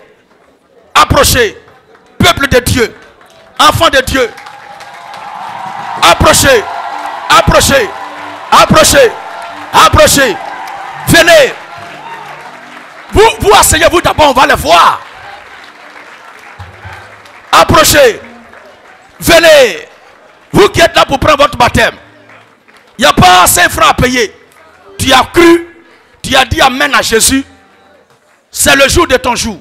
Approchez. Peuple de Dieu. Enfants de Dieu. Approchez. Approchez. Approchez. Approchez. Venez. Vous asseyez-vous d'abord, on va les voir. Approchez. Venez. Vous qui êtes là pour prendre votre baptême. Il n'y a pas 5 francs à payer. Tu as cru. Tu as dit Amen à Jésus. C'est le jour de ton jour.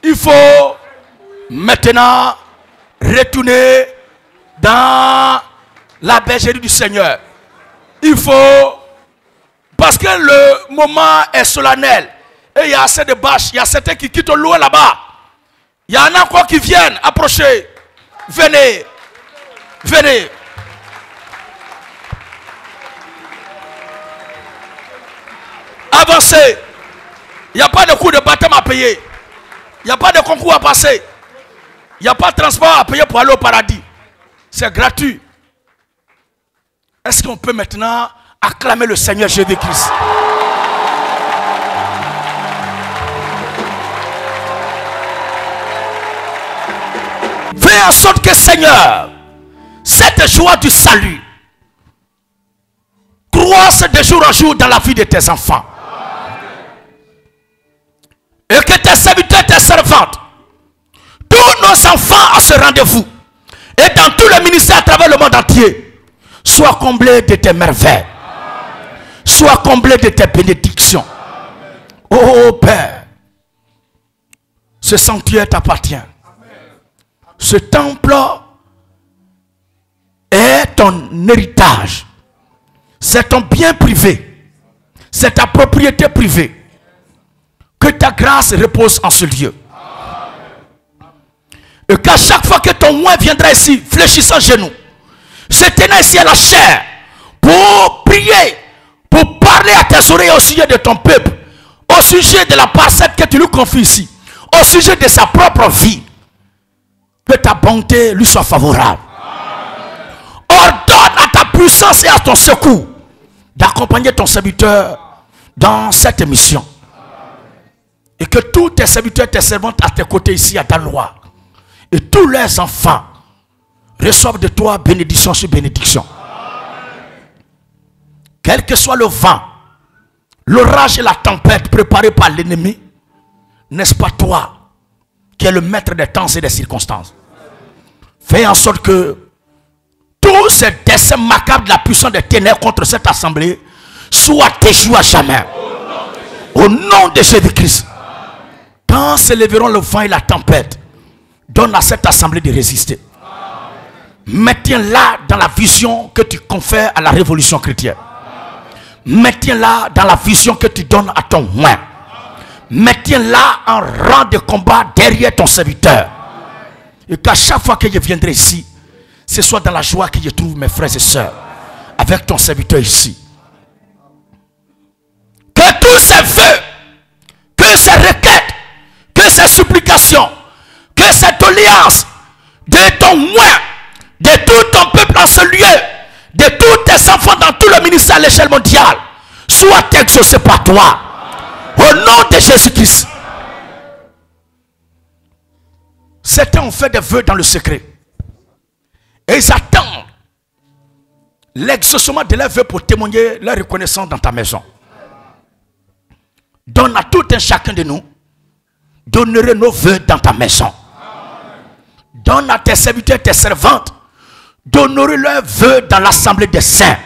Il faut maintenant retourner dans la bergerie du Seigneur. Il faut, parce que le moment est solennel, et il y a assez de bâches, il y a certains qui quittent loin là-bas. Il y en a encore qui viennent, approchez. Venez. Venez. Avancez. Il n'y a pas de coût de baptême à payer. Il n'y a pas de concours à passer. Il n'y a pas de transport à payer pour aller au paradis. C'est gratuit. Est-ce qu'on peut maintenant acclamer le Seigneur Jésus-Christ? Fais en sorte que, Seigneur, cette cette joie du salut croisse de jour en jour dans la vie de tes enfants. Et que tes serviteurs, tes servantes, tous nos enfants à ce rendez-vous, et dans tout le ministère à travers le monde entier, soient comblés de tes merveilles. Sois comblé de tes bénédictions. Oh Père, ce sanctuaire t'appartient. Ce temple est ton héritage. C'est ton bien privé. C'est ta propriété privée. Que ta grâce repose en ce lieu. Et qu'à chaque fois que ton oint viendra ici, fléchissant genoux, se tenant ici à la chair, pour prier, pour parler à tes oreilles au sujet de ton peuple, au sujet de la parcelle que tu lui confies ici, au sujet de sa propre vie, que ta bonté lui soit favorable. Ordonne à ta puissance et à ton secours d'accompagner ton serviteur dans cette mission. Et que tous tes serviteurs, tes servantes à tes côtés ici à Dalois, et tous leurs enfants reçoivent de toi bénédiction sur bénédiction. Quel que soit le vent, l'orage et la tempête préparés par l'ennemi, n'est-ce pas toi qui es le maître des temps et des circonstances? Fais en sorte que tous ces desseins macabres de la puissance des ténèbres contre cette assemblée soient déjoués à jamais. Au nom de Jésus-Christ. Quand s'élèveront le vent et la tempête, donne à cette assemblée de résister. Maintiens-la dans la vision que tu confères à la révolution chrétienne. Maintiens-la dans la vision que tu donnes à ton oint. Maintiens-la en rang de combat derrière ton serviteur. Et qu'à chaque fois que je viendrai ici, ce soit dans la joie que je trouve mes frères et sœurs avec ton serviteur ici. Que tous ces vœux, que ces requêtes, que ces supplications, que cette alliance de ton oint, de tout ton peuple en ce lieu, de tous tes enfants dans tout le ministère à l'échelle mondiale, soient exaucés par toi. Au nom de Jésus-Christ. Certains ont fait des vœux dans le secret. Et ils attendent l'exaucement de leurs vœux pour témoigner leur reconnaissance dans ta maison. Donne à tout un chacun de nous d'honorer nos vœux dans ta maison. Donne à tes serviteurs, tes servantes d'honorer leurs vœux dans l'assemblée des saints.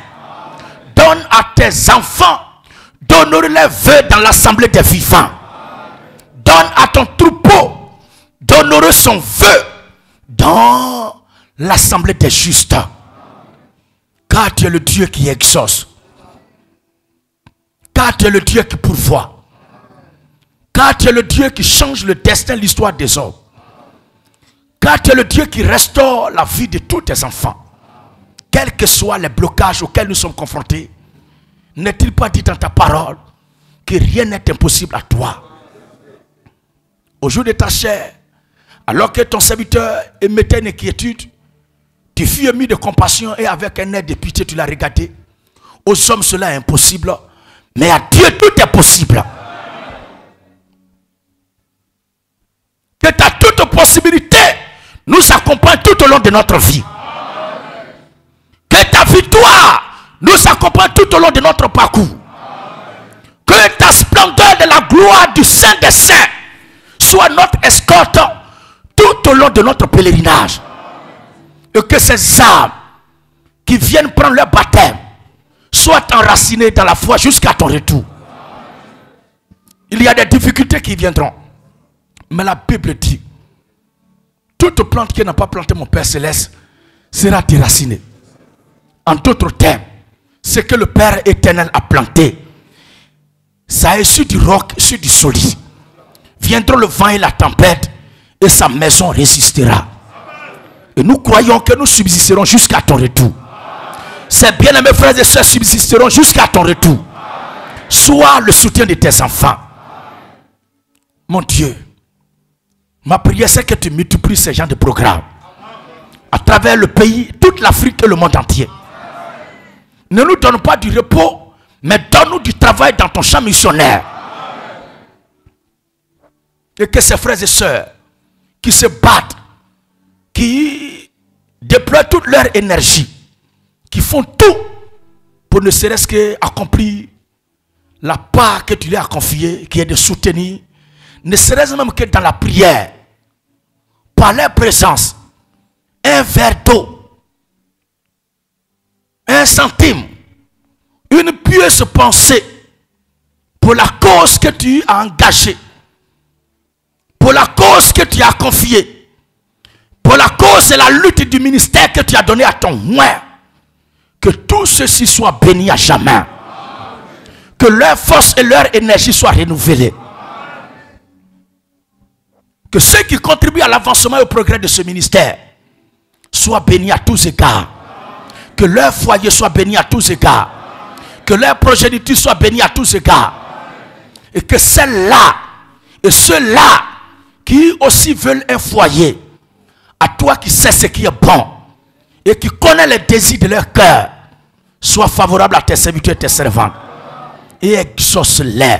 Donne à tes enfants d'honorer leurs vœux dans l'assemblée des vivants. Donne à ton troupeau d'honorer son vœu dans l'assemblée des justes. Car tu es le Dieu qui exauce. Car tu es le Dieu qui pourvoit. Car tu es le Dieu qui change le destin, l'histoire des hommes. Car tu es le Dieu qui restaure la vie de tous tes enfants. Quels que soient les blocages auxquels nous sommes confrontés, n'est-il pas dit dans ta parole que rien n'est impossible à toi? Au jour de ta chair, alors que ton serviteur émettait une inquiétude, tu fus ému de compassion et avec un air de pitié tu l'as regardé. Aux hommes cela est impossible, mais à Dieu tout est possible. Que ta toute possibilité nous accompagne tout au long de notre vie. Que ta victoire nous accompagne tout au long de notre parcours. Que ta splendeur de la gloire du Saint des Saints soit notre escorte tout au long de notre pèlerinage. Et que ces âmes qui viennent prendre leur baptême soient enracinées dans la foi jusqu'à ton retour. Il y a des difficultés qui viendront. Mais la Bible dit, toute plante qui n'a pas planté mon Père Céleste sera déracinée. En d'autres termes, ce que le Père éternel a planté, ça est sur du roc, sur du solide. Viendront le vent et la tempête et sa maison résistera. Et nous croyons que nous subsisterons jusqu'à ton retour. Ces bien-aimés frères et sœurs subsisteront jusqu'à ton retour. Sois le soutien de tes enfants. Mon Dieu, ma prière c'est que tu multiplies ces genres de programmes à travers le pays, toute l'Afrique et le monde entier. Ne nous donne pas du repos, mais donne-nous du travail dans ton champ missionnaire. Et que ces frères et sœurs qui se battent, qui déploient toute leur énergie, qui font tout pour ne serait-ce qu'accomplir la part que tu leur as confiée, qui est de soutenir, ne serait-ce même que dans la prière, par leur présence, un verre d'eau, un centime, une pieuse pensée pour la cause que tu as engagée, pour la cause que tu as confiée, pour la cause et la lutte du ministère que tu as donné à ton moins, que tout ceci soit béni à jamais. Que leur force et leur énergie soient renouvelées. Que ceux qui contribuent à l'avancement et au progrès de ce ministère soient bénis à tous égards. Que leur foyer soit béni à tous égards. Que leur progéniture soit bénie à tous égards. Et que celles-là et ceux-là qui aussi veulent un foyer, à toi qui sais ce qui est bon et qui connais les désirs de leur cœur, soient favorables à tes serviteurs et tes servantes. Et exauce-les.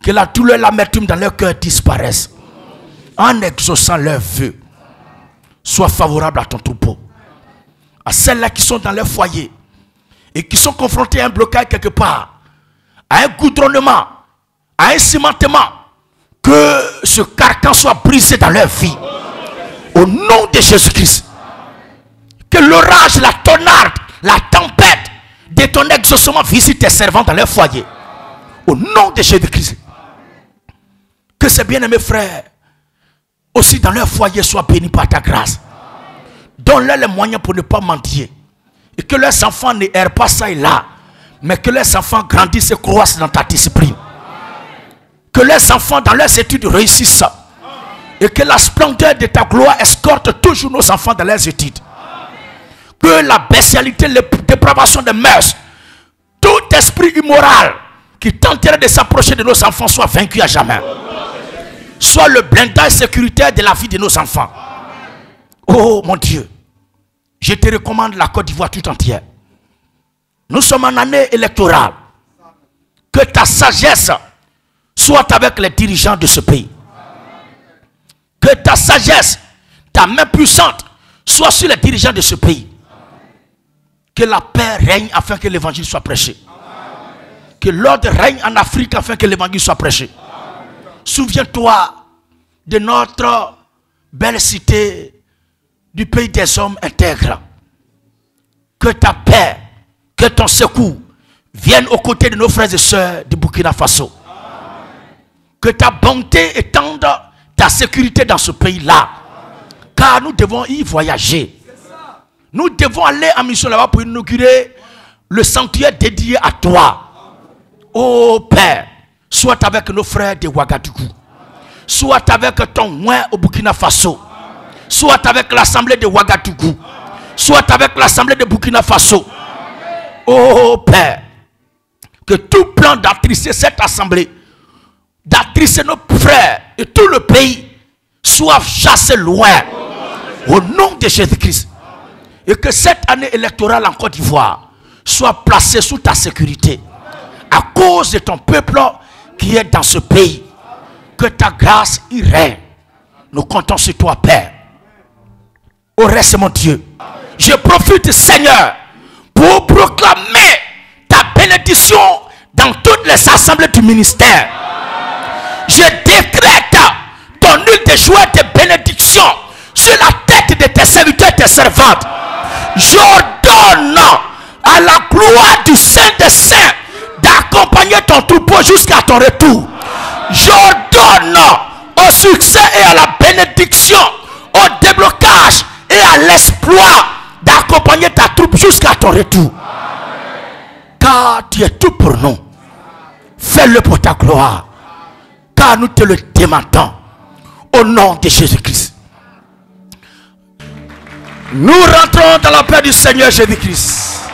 Que la douleur et l'amertume dans leur cœur disparaissent. En exaucant leurs vœux. Sois favorable à ton troupeau. À celles-là qui sont dans leur foyer et qui sont confrontés à un blocage quelque part, à un goudronnement, à un cimentement, que ce carcan soit brisé dans leur vie. Au nom de Jésus-Christ. Que l'orage, la tornade, la tempête de ton exaucement visite tes servants dans leur foyer. Au nom de Jésus-Christ. Que ces bien-aimés frères aussi dans leur foyer soient bénis par ta grâce. Donne-leur les moyens pour ne pas mentir. Et que leurs enfants ne errent pas ça et là. Mais que leurs enfants grandissent et croissent dans ta discipline. Que leurs enfants dans leurs études réussissent. Et que la splendeur de ta gloire escorte toujours nos enfants dans leurs études. Que la bestialité, la dépravation des mœurs, tout esprit immoral qui tenterait de s'approcher de nos enfants soit vaincu à jamais. Soit le blindage sécuritaire de la vie de nos enfants. Oh mon Dieu, je te recommande la Côte d'Ivoire tout entière. Nous sommes en année électorale. Que ta sagesse soit avec les dirigeants de ce pays. Que ta sagesse, ta main puissante soit sur les dirigeants de ce pays. Que la paix règne afin que l'évangile soit prêché. Que l'ordre règne en Afrique afin que l'évangile soit prêché. Souviens-toi de notre belle cité du pays des hommes intègres. Que ta paix, que ton secours viennent aux côtés de nos frères et sœurs du Burkina Faso. Que ta bonté étende ta sécurité dans ce pays-là. Car nous devons y voyager. Nous devons aller en mission là-bas pour inaugurer le sanctuaire dédié à toi. Ô Père, soit avec nos frères de Ouagadougou. Soit avec ton moins au Burkina Faso. Soit avec l'assemblée de Ouagadougou. Soit avec l'assemblée de Burkina Faso. Ô Père, que tout plan d'attrister cette assemblée, d'attrister nos frères et tout le pays, soit chassé loin. Au nom de Jésus-Christ. Et que cette année électorale en Côte d'Ivoire soit placée sous ta sécurité. À cause de ton peuple qui est dans ce pays. Que ta grâce y règne. Nous comptons sur toi, Père. Au reste, mon Dieu, je profite, Seigneur, pour proclamer ta bénédiction dans toutes les assemblées du ministère. Je décrète ton huile de joie et de bénédiction sur la tête de tes serviteurs et tes servantes. J'ordonne à la gloire du Saint des Saints d'accompagner ton troupeau jusqu'à ton retour. J'ordonne au succès et à la bénédiction, au déblocage et à l'exploit d'accompagner ta troupe jusqu'à ton retour. Car tu es tout pour nous. Fais-le pour ta gloire. Car nous te le demandons. Au nom de Jésus-Christ. Nous rentrons dans la paix du Seigneur Jésus-Christ.